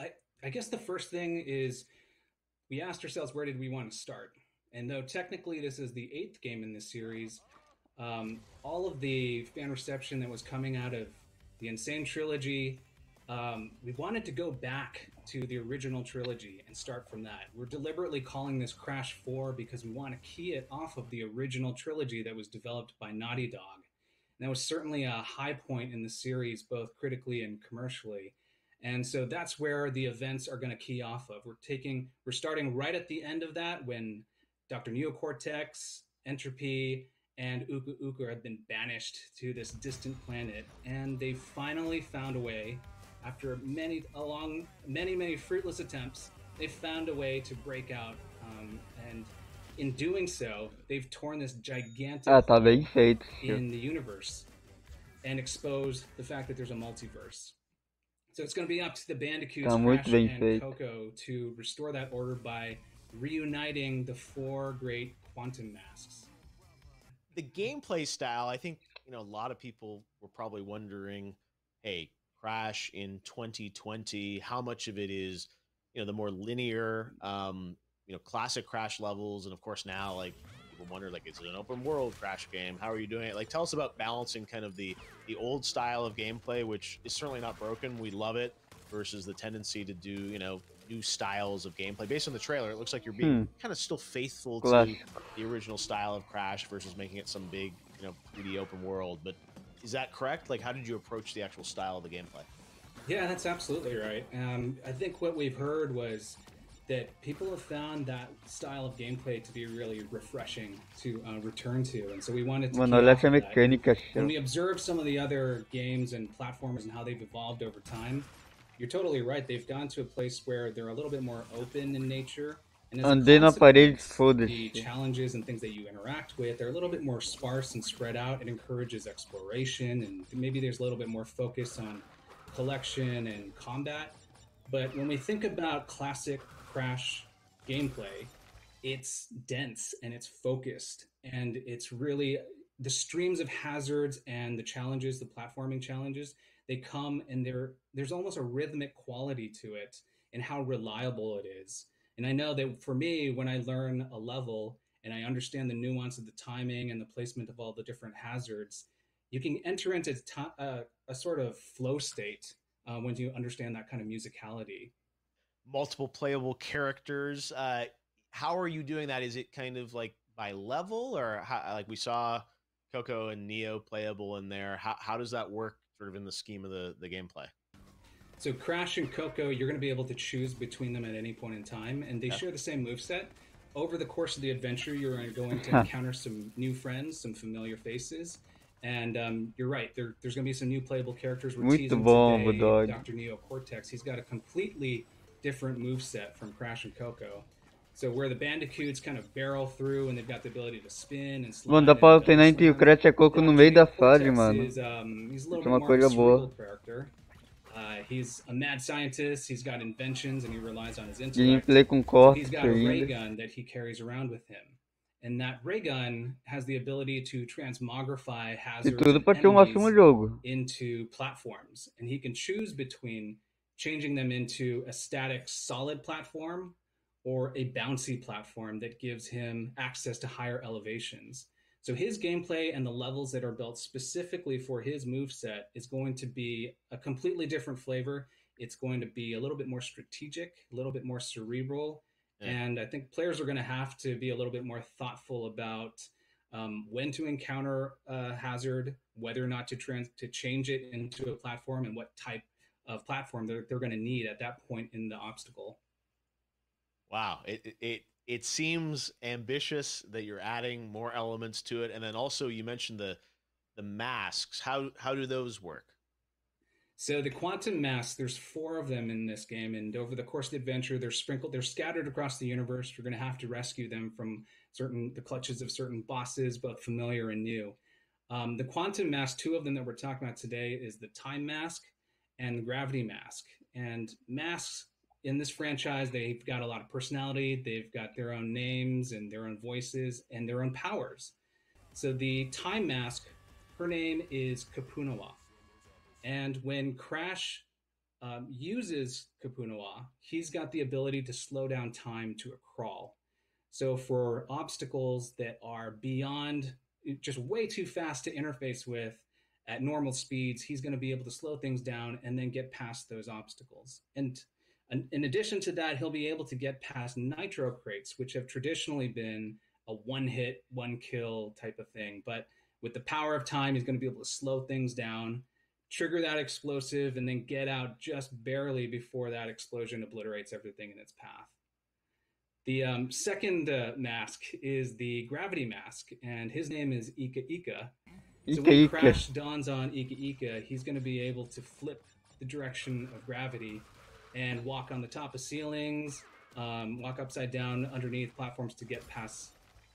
I guess the first thing is we asked ourselves where did we want to start? And though technically this is the 8th game in this series, all of the fan reception that was coming out of the Insane trilogy, we wanted to go back to the original trilogy and start from that. We're deliberately calling this Crash 4 because we want to key it off of the original trilogy that was developed by Naughty Dog. And that was certainly a high point in the series, both critically and commercially. And so that's where the events are going to key off of. We're starting right at the end of that when Dr. Neocortex, Entropy, and Uka Uka have been banished to this distant planet, and they finally found a way, after many fruitless attempts, they found a way to break out, and in doing so, they've torn this gigantic tá bem feito. in the universe and exposed the fact that there's a multiverse. So it's going to be up to the Bandicoots, Tá muito Crash, bem and feito. Coco to restore that order by reuniting the 4 great quantum masks. The gameplay style, I think, a lot of people were probably wondering, hey, Crash in 2020, how much of it is, the more linear, classic Crash levels, and of course now, like, people wonder, like, is it an open world Crash game? How are you doing it? Like, tell us about balancing kind of the old style of gameplay, which is certainly not broken. We love it, versus the tendency to do, new styles of gameplay. Based on the trailer, it looks like you're being kind of still faithful to the original style of Crash versus making it some big, 3D open world. But is that correct? Like, how did you approach the actual style of the gameplay? Yeah, that's absolutely right. I think what we've heard was that people have found that style of gameplay to be really refreshing to return to, and so we wanted to. Mano, olha essa mecânica. When we observe some of the other games and platformers and how they've evolved over time, you're totally right. They've gone to a place where they're a little bit more open in nature. And Andei na parede, foda-se. The challenges and things that you interact with are a little bit more sparse and spread out. It encourages exploration, and maybe there's a little bit more focus on collection and combat. But when we think about classic Crash gameplay, it's dense and it's focused, and it's really the streams of hazards and the challenges, the platforming challenges, they come and there's almost a rhythmic quality to it and how reliable it is. And I know that for me, when I learn a level and I understand the nuance of the timing and the placement of all the different hazards, you can enter into a sort of flow state when you understand that kind of musicality. Multiple playable characters. How are you doing that? Is it kind of like by level, or how, like we saw Coco and Neo playable in there? How does that work sort of in the scheme of the gameplay? So Crash and Coco, you're going to be able to choose between them at any point in time, and they share the same moveset. Over the course of the adventure, you're going to encounter some new friends, some familiar faces, and you're right, there's going to be some new playable characters. We're teasing today Dr. Neocortex. He's got a completely different moveset from Crash and Coco. So where the Bandicoots kind of barrel through and they've got the ability to spin and slide. Mano, dá pra alternar entre o Crash e a Coco no meio da fase, mano. He's a little Isso é uma bit more coisa of a boa. cerebral character. He's a mad scientist. He's got inventions and he relies on his intellect. Gameplay com So corte he's got a ray ainda. gun that he carries around with him. And that ray gun has the ability to transmogrify E hazards tudo and pra ter um ótimo enemies jogo. into platforms. And he can choose between changing them into a static solid platform or a bouncy platform that gives him access to higher elevations. So his gameplay and the levels that are built specifically for his moveset is going to be a completely different flavor. It's going to be a little bit more strategic, a little bit more cerebral. Yeah. And I think players are going to have to be a little bit more thoughtful about when to encounter a hazard, whether or not to change it into a platform, and what type of platform they're going to need at that point in the obstacle. Wow, it seems ambitious that you're adding more elements to it, and then also you mentioned the masks. How do those work? So the quantum masks, there's 4 of them in this game, and over the course of the adventure, they're scattered across the universe. You're going to have to rescue them from the clutches of certain bosses, both familiar and new. The quantum mask, 2 of them that we're talking about today, is the time mask and the gravity mask. And masks in this franchise, they've got a lot of personality. They've got their own names and their own voices and their own powers. So the time mask, her name is Kapunawa. And when Crash uses Kapunawa, he's got the ability to slow down time to a crawl. So for obstacles that are beyond, just way too fast to interface with at normal speeds, he's going to be able to slow things down and then get past those obstacles. And in addition to that, he'll be able to get past nitro crates, which have traditionally been a one-hit, one-kill type of thing. But with the power of time, he's going to be able to slow things down, trigger that explosive, and then get out just barely before that explosion obliterates everything in its path. The second mask is the gravity mask, and his name is Ika Ika. So when Ika. Crash dawns on Ika Ika, he's going to be able to flip the direction of gravity and walk on the top of ceilings, walk upside down underneath platforms to get past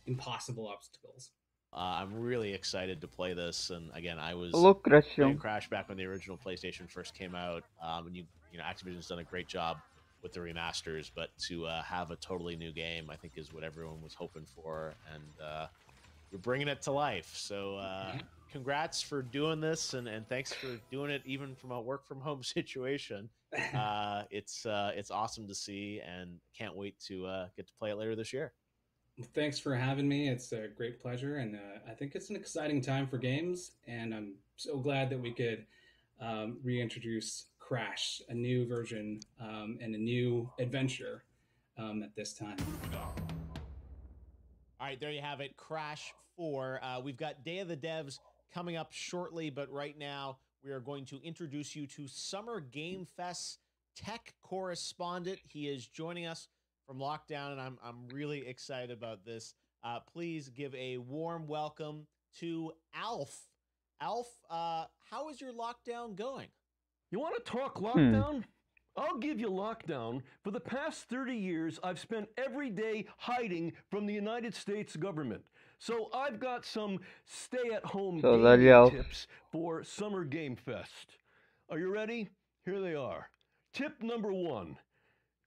impossible obstacles. I'm really excited to play this, and again, I was Hello, Crash. playing Crash back when the original PlayStation first came out, and you know, Activision's done a great job with the remasters, but to have a totally new game, I think, is what everyone was hoping for, and you're bringing it to life. So congrats for doing this, and thanks for doing it even from a work-from-home situation. It's awesome to see, and can't wait to get to play it later this year. Thanks for having me. It's a great pleasure, and I think it's an exciting time for games, and I'm so glad that we could reintroduce Crash, a new version and a new adventure at this time. All right, there you have it, Crash 4. We've got Day of the Devs coming up shortly, but right now we are going to introduce you to Summer Game Fest tech correspondent. He is joining us from lockdown, and I'm really excited about this. Please give a warm welcome to Alf. Alf, how is your lockdown going? You want to talk lockdown? I'll give you lockdown. For the past 30 years, I've spent every day hiding from the United States government. So I've got some stay-at-home gaming tips for Summer Game Fest. Are you ready? Here they are. Tip number 1.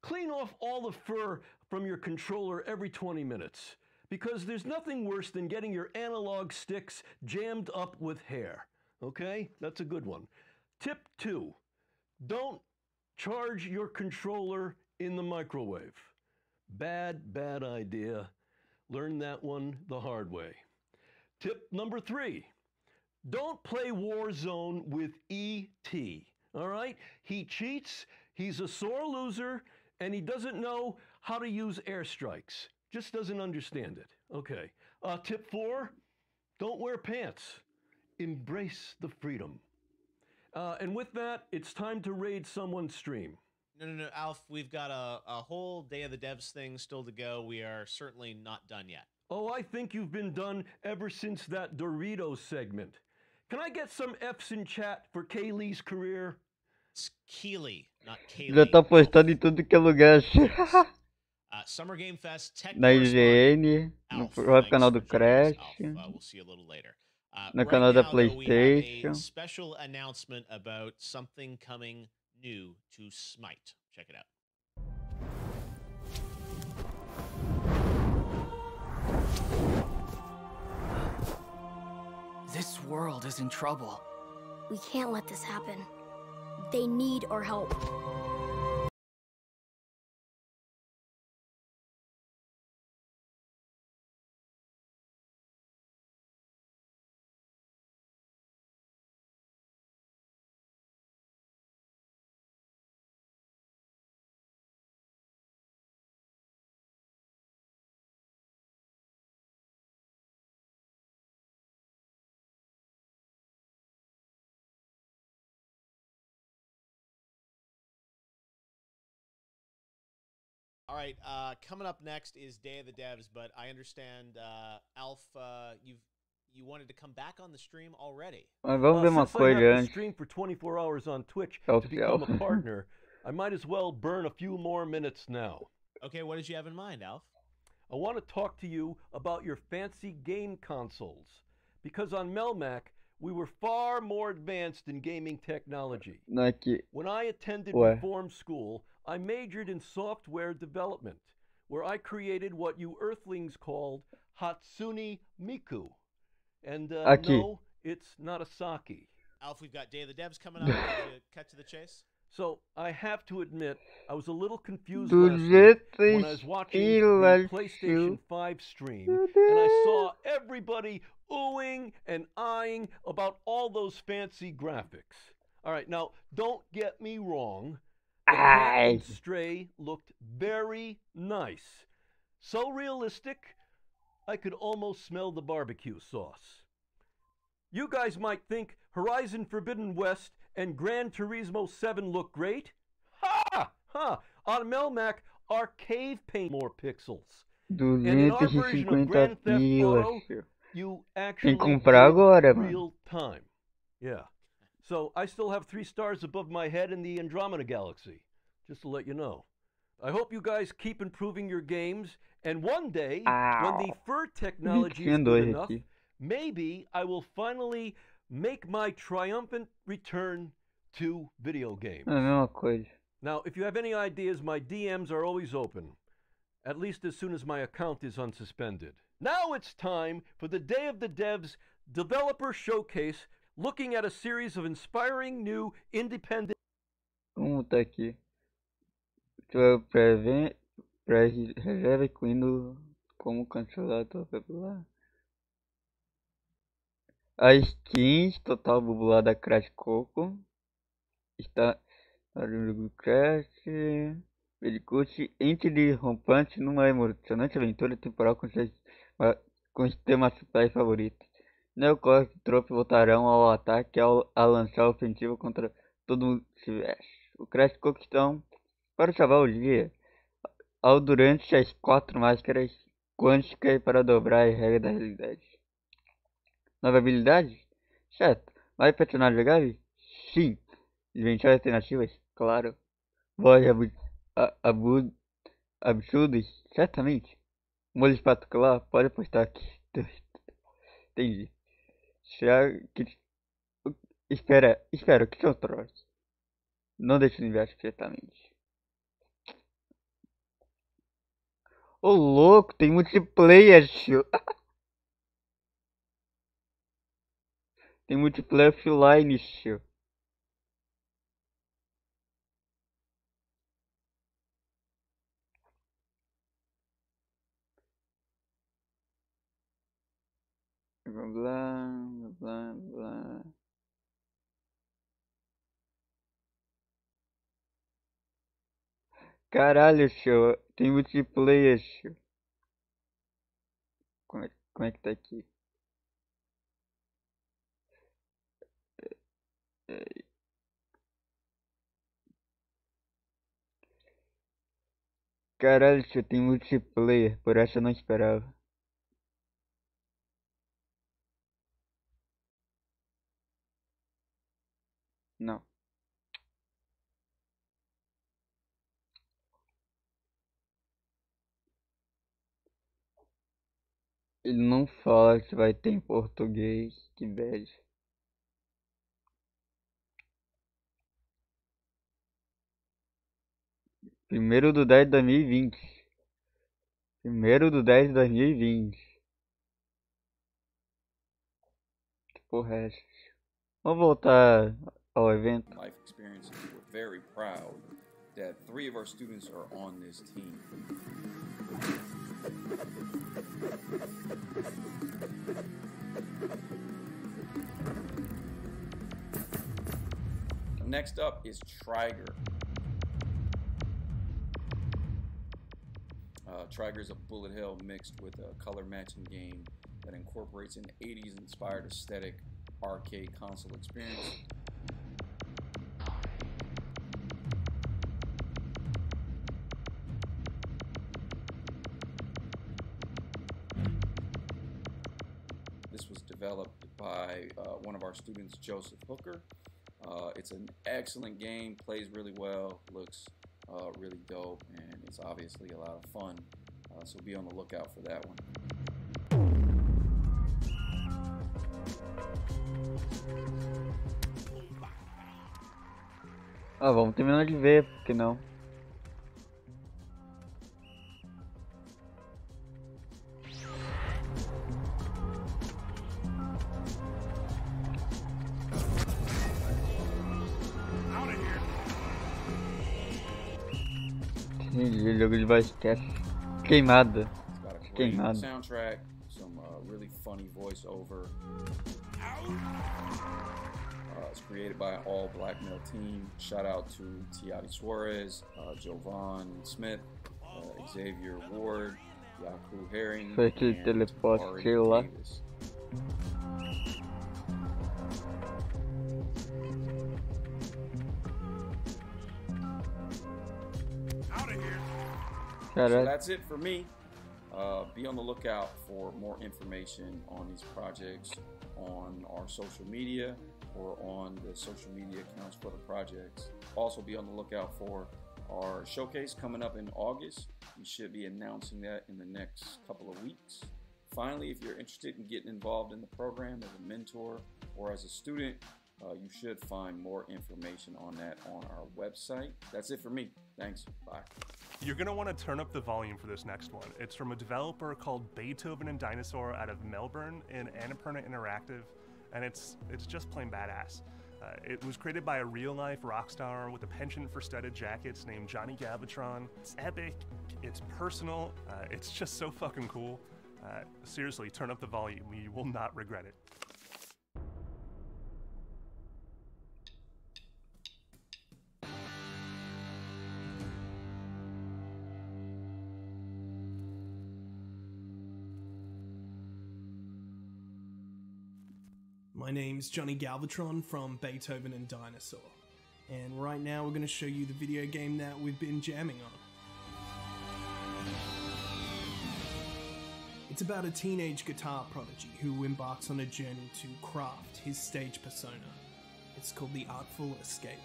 Clean off all the fur from your controller every 20 minutes, because there's nothing worse than getting your analog sticks jammed up with hair. Okay? That's a good one. Tip 2. Don't charge your controller in the microwave. Bad idea. Learn that one the hard way. Tip number 3. Don't play Warzone with E.T. All right? He cheats, he's a sore loser, and he doesn't know how to use airstrikes. Just doesn't understand it. Okay. Tip 4. Don't wear pants. Embrace the freedom. And with that, it's time to raid someone's stream. No, Alf, we've got a whole Day of the Devs thing still to go. We are certainly not done yet. Oh, I think you've been done ever since that Doritos segment. Can I get some F's in chat for Kaylee's career? It's Keely, not Kaylee. Já tá postando em tudo que é lugar. Summer Game Fest, Tech Na IGN, no próprio canal do Crash, we'll see you a little later. no canal da PlayStation. We have a special announcement about something coming new to Smite. Check it out. This world is in trouble. We can't let this happen. They need our help. All right, coming up next is Day of the Devs, but I understand, Alf, you wanted to come back on the stream already. Mas vamos ver uma Since I coisa have to antes. stream for 24 hours on Twitch Oh, to become yeah. a partner, I might as well burn a few more minutes now. Okay, what did you have in mind, Alf? I want to talk to you about your fancy game consoles, because on Melmac, we were far more advanced in gaming technology. Não é que... When I attended Ué. Reform School, I majored in software development, where I created what you Earthlings called Hatsune Miku. And Aqui. no, it's not a sake. Alf, we've got Day of the Devs coming up. Cut to the chase. So I have to admit, I was a little confused Do last week jeito when I was watching the estilo, PlayStation 5 stream, Meu and I Deus. saw everybody oohing and eyeing about all those fancy graphics. All right, now don't get me wrong. The cat in Ai. Stray looked very nice. So realistic, I could almost smell the barbecue sauce. You guys might think Horizon Forbidden West and Gran Turismo 7 look great. Ha! Ha! On Melmac, our cave paint more pixels. And in our version of 250 Grand Theft pilas, Auto, tio. you Tem actually que comprar do it agora, mano. real time. Yeah. So I still have 3 stars above my head in the Andromeda Galaxy, just to let you know. I hope you guys keep improving your games, and one day, when the fur technology is good enough, maybe I will finally make my triumphant return to video games. É a mesma coisa. Now, if you have any ideas, my DMs are always open, at least as soon as my account is unsuspended. Now it's time for the Day of the Devs Developer Showcase, looking at a series of inspiring new independent... Vamos botar aqui. Pré-reserva incluindo como cancelar lá. A skins total bubular da Crash Coco está no Crash. Vericut entre de rompante numa emocionante aventura temporal com os temas super favoritos. Neocorp e Trop voltarão ao ataque a lançar a ofensiva contra todo o universo. O Crash Coco estão para salvar o dia ao durante as 4 máscaras quânticas para dobrar as regras da realidade. Nova habilidade? Certo. Mais personagens jogáveis? Sim. Inventar alternativas? Claro. Voz absurdos? Certamente. Molho espetacular? Pode apostar aqui. Entendi. Espera, o que são trolls? Não deixe o universo certamente. Ô louco, tem multiplayer, tio. Tem multiplayer offline, tio. Blá blá blá blá. Caralho, tio. Tem multiplayer, tio. Como é que tá aqui? Caralho, tio, tem multiplayer. Por essa eu não esperava. Não. Ele não fala que vai ter em português. Que bad. Primeiro do 10 de 2020. Primeiro do 10 de 2020. Que porra é essa? Vamos voltar ao evento. Life experience. We're very proud that 3 of our students are on this team. Next up is Triger. Triger is a bullet hell mixed with a color matching game that incorporates an 80s inspired aesthetic arcade console experience. This was developed by one of our students, Joseph Hooker. It's an excellent game, plays really well, looks really dope, and it's obviously a lot of fun. So be on the lookout for that one. Ah, vamos terminar de ver, porque não? Entendi, jogo de basquete. Queimada. It's got a great Queimada. soundtrack, some really funny voiceover. It's created by an all-black male team. Shout out to Tiati Suarez, Jovan Smith, Xavier Ward, Yaku Herring, Foi aquele and teleporte Ari que eu lá. Davis. So Caralho. that's it for me. Be on the lookout for more information on these projects on our social media or on the social media accounts for the projects. Also be on the lookout for our showcase coming up in August. We should be announcing that in the next couple of weeks. Finally, if you're interested in getting involved in the program as a mentor or as a student, you should find more information on that on our website. That's it for me. Thanks. Bye. You're going to want to turn up the volume for this next one. It's from a developer called Beethoven and Dinosaur out of Melbourne in Annapurna Interactive, and it's just plain badass. It was created by a real-life rock star with a penchant for studded jackets named Johnny Galvatron. It's epic, it's personal, it's just so fucking cool. Seriously, turn up the volume. You will not regret it. My name's Johnny Galvatron from Beethoven and Dinosaur, and right now we're going to show you the video game that we've been jamming on. It's about a teenage guitar prodigy who embarks on a journey to craft his stage persona. It's called The Artful Escape.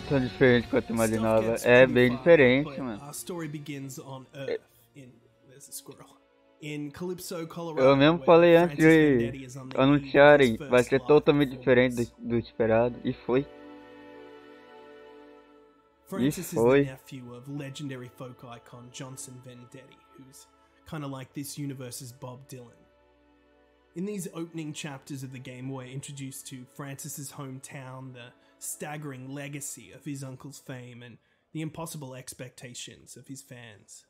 Tão diferente quanto eu imaginava. É bem diferente, mano. Our story begins on Earth in... There's a squirrel. In Calypso, Colorado. Eu mesmo falei antes de anunciarem, vai ser totalmente diferente do esperado, e foi. Francis is the nephew of legendary folk icon Johnson Vendetti, who's kind of like this universe's Bob Dylan. In these opening chapters of the game, we're introduced to Francis's hometown, the staggering legacy of his uncle's fame, and the impossible expectations of his fans.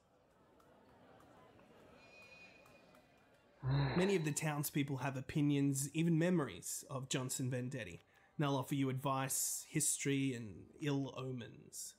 Many of the townspeople have opinions, even memories, of Johnson Vendetti. And they'll offer you advice, history, and ill omens.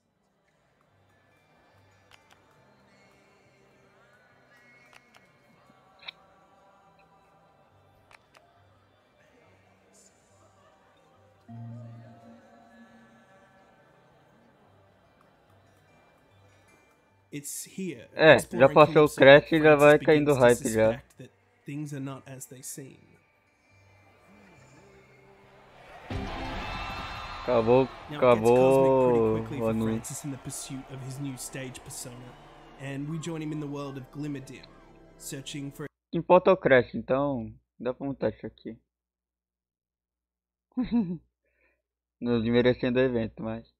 It's here. Já passou o crash e já vai caindo o hype já. Things are not as they seem. Acabou o anúncio. Francis in the pursuit of his new stage persona, and we join him in the world of Glimmerdim, searching for. Importa o crash, então dá pra montar isso aqui. Nos desmerecendo o evento, mas.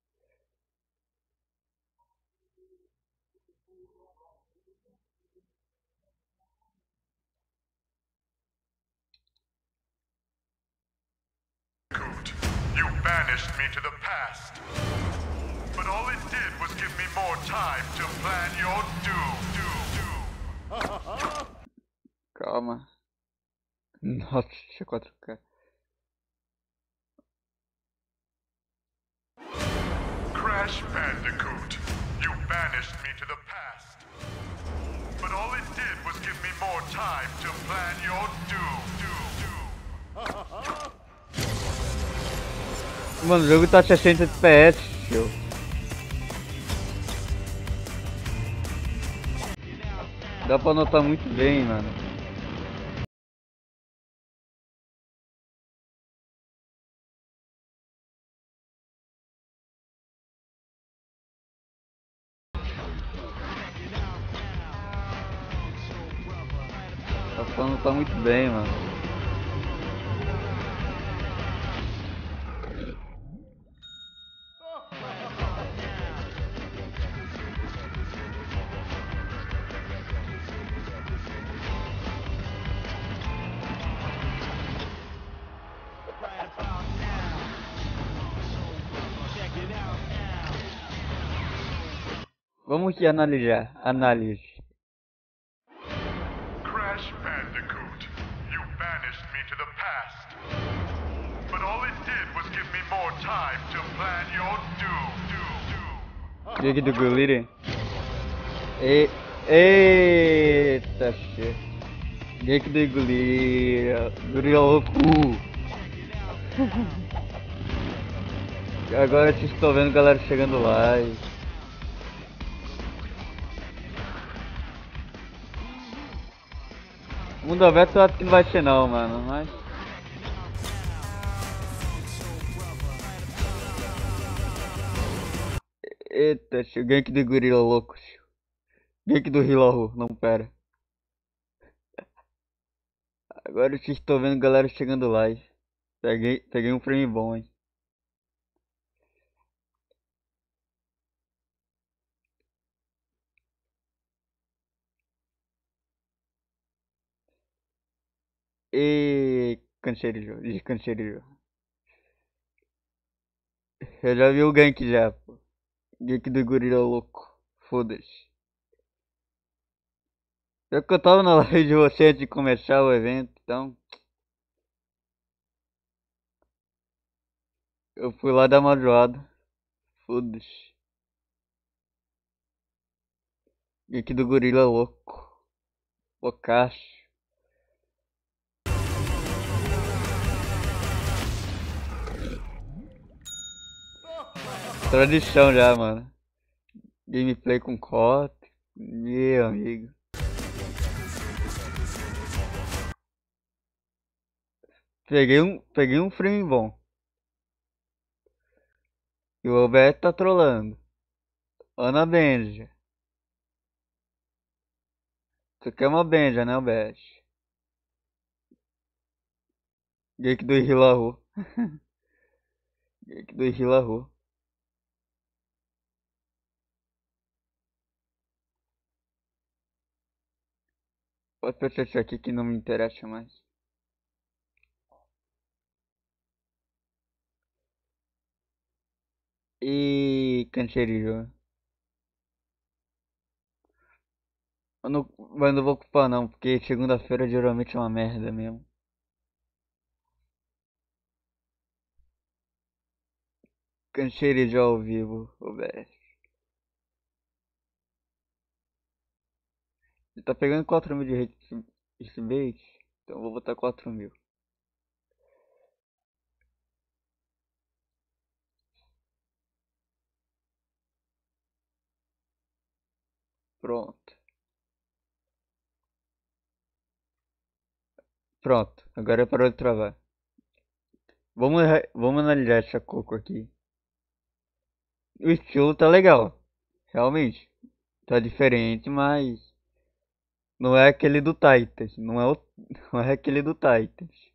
You banished me to the past, but all it did was give me more time to plan your doom. Calma. Nossa, deixa 4K. Crash Bandicoot, you banished me to the past, but all it did was give me more time to plan your doom. Mano, o jogo tá 60 FPS, tio. Dá pra notar muito bem, mano. Dá pra notar muito bem, mano. Vamos aqui analisar. Análise. Crash Bandicoot, you banished me to the past. But all it did was give me more time to plan your doom. Gig do Guliri. Eita, shit. Gig do Guliri. Guliri louco. Agora vocês estão vendo galera chegando lá. Mundo aberto eu acho que não vai ser não, mano, mas... Eita, tio, gank do gorila louco, tio. Gank do Hilahu, não, pera. Agora vocês estão vendo galera chegando lá. Peguei um frame bom, hein. E cansei de jogo, descansei de jogo. Eu já vi o gank já, pô. Gank do gorila louco. Foda-se. Eu que eu tava na live de você antes de começar o evento, então... Eu fui lá dar uma zoada. Foda-se. Gank do gorila louco. Loucaço. Tradição já, mano. Gameplay com cop. Meu amigo. Peguei um frame bom. E o OBS tá trolando. Ana Benja. Tu quer uma Benja, né, OBS? Gank do Hilahu. Gank do Hilahu. Pode fechar isso aqui que não me interessa mais. E cancerígeno. Mas não vou culpar não, porque segunda-feira geralmente é uma merda mesmo. Cancerígeno ao vivo, OBS. Ele tá pegando 4.000 de hate esse bait, então eu vou botar 4.000. Pronto. Pronto, agora parou de travar. Vamos analisar essa coco aqui. O estilo tá legal, realmente. Tá diferente, mas não é aquele do Titans. Não é aquele do Titans.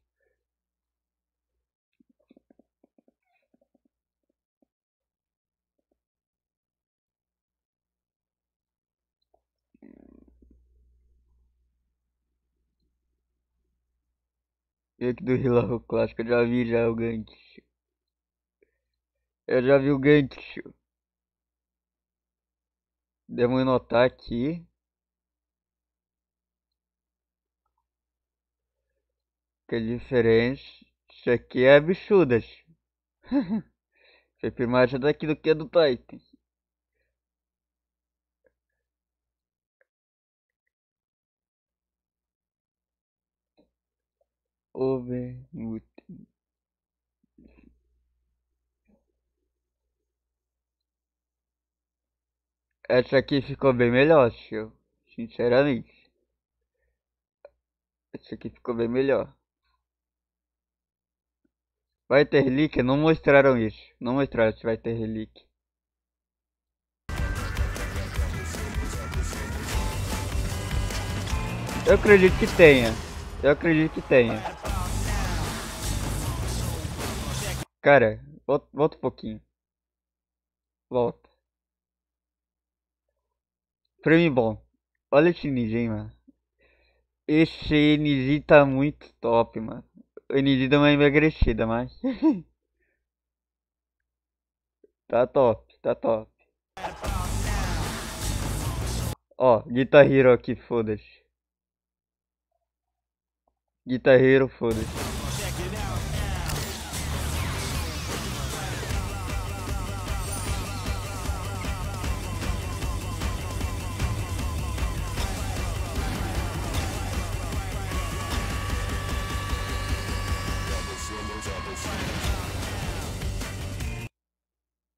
E aqui do Hilahu clássico, eu já vi já o gank. Eu já vi o gank. Devemos notar aqui. Que a diferença. Isso aqui é absurda. Foi primagem daqui do que é do Titan. Overmute. Essa aqui ficou bem melhor, tio. Sinceramente. Essa aqui ficou bem melhor. Vai ter relíquia? Não mostraram isso. Não mostraram se vai ter relíquia. Eu acredito que tenha. Eu acredito que tenha. Cara, volta um pouquinho. Volta. Frame bom. Olha esse ninja, hein, mano. Esse NG tá muito top, mano. O NG deu uma emagrecida, mas... tá top, tá top. Ó, Guitar Hero aqui, foda-se. Guitar Hero, foda-se.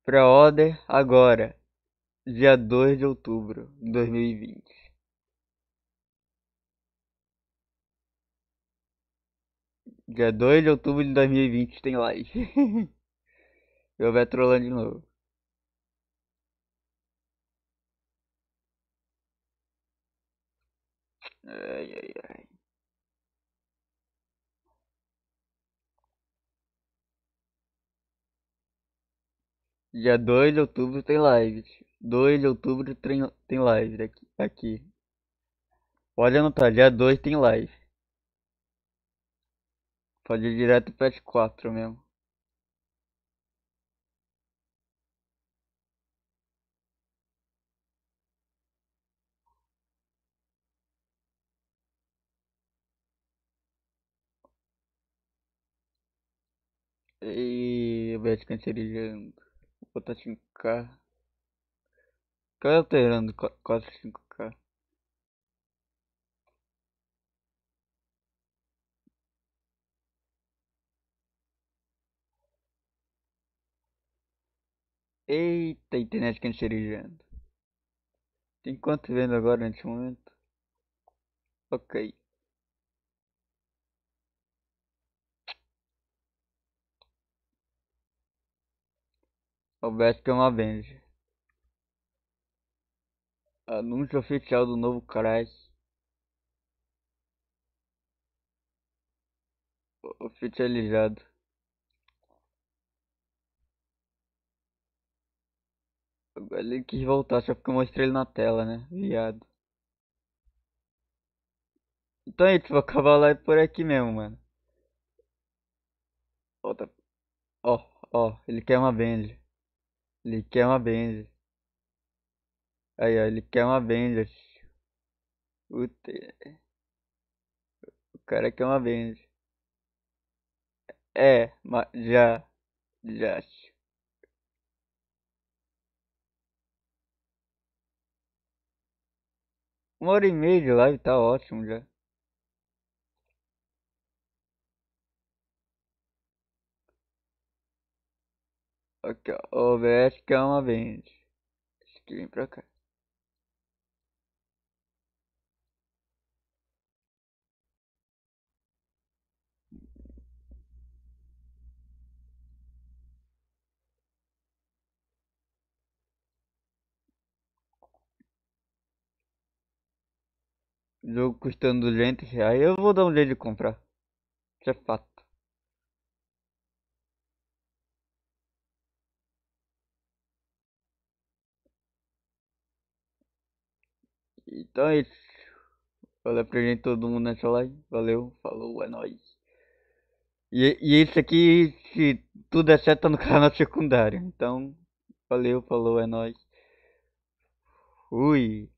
Pre-order agora, dia 2 de outubro de 2020. Dia 2 de outubro de 2020 tem live. Eu vou trolando de novo. Ai, ai, ai. Dia 2 de outubro tem live. 2 de outubro tem live aqui. Pode anotar, dia 2 tem live. Pode ir direto pro PS4 mesmo. E o bet cancerijando. Vou botar 5K. Fica alterando quase 5K. Eita, internet cancerijando. Tem quanto vendo agora nesse momento? Ok. O bet é uma benja. Anúncio oficial do novo Crash. Oficializado. Agora ele quis voltar só porque eu mostrei ele na tela, né? Viado. Então é isso, vou acabar a live por aqui mesmo, mano. Outra. Ó, ele quer uma Benji. Ele quer uma Benji. Aí, ó, ele quer uma Benji. Puta. O cara quer uma Benji. É, mas já. Já. 1h30 de live tá ótimo já. Aqui, ó. OBS quer uma Benji. Acho que vem pra cá. Jogo custando R$200, eu vou dar um jeito de comprar. Isso é fato. Então é isso. Valeu pra gente todo mundo nessa live. Valeu, falou, é nóis. E isso aqui, se tudo der certo, tá no canal secundário. Então, valeu, falou, é nóis. Fui.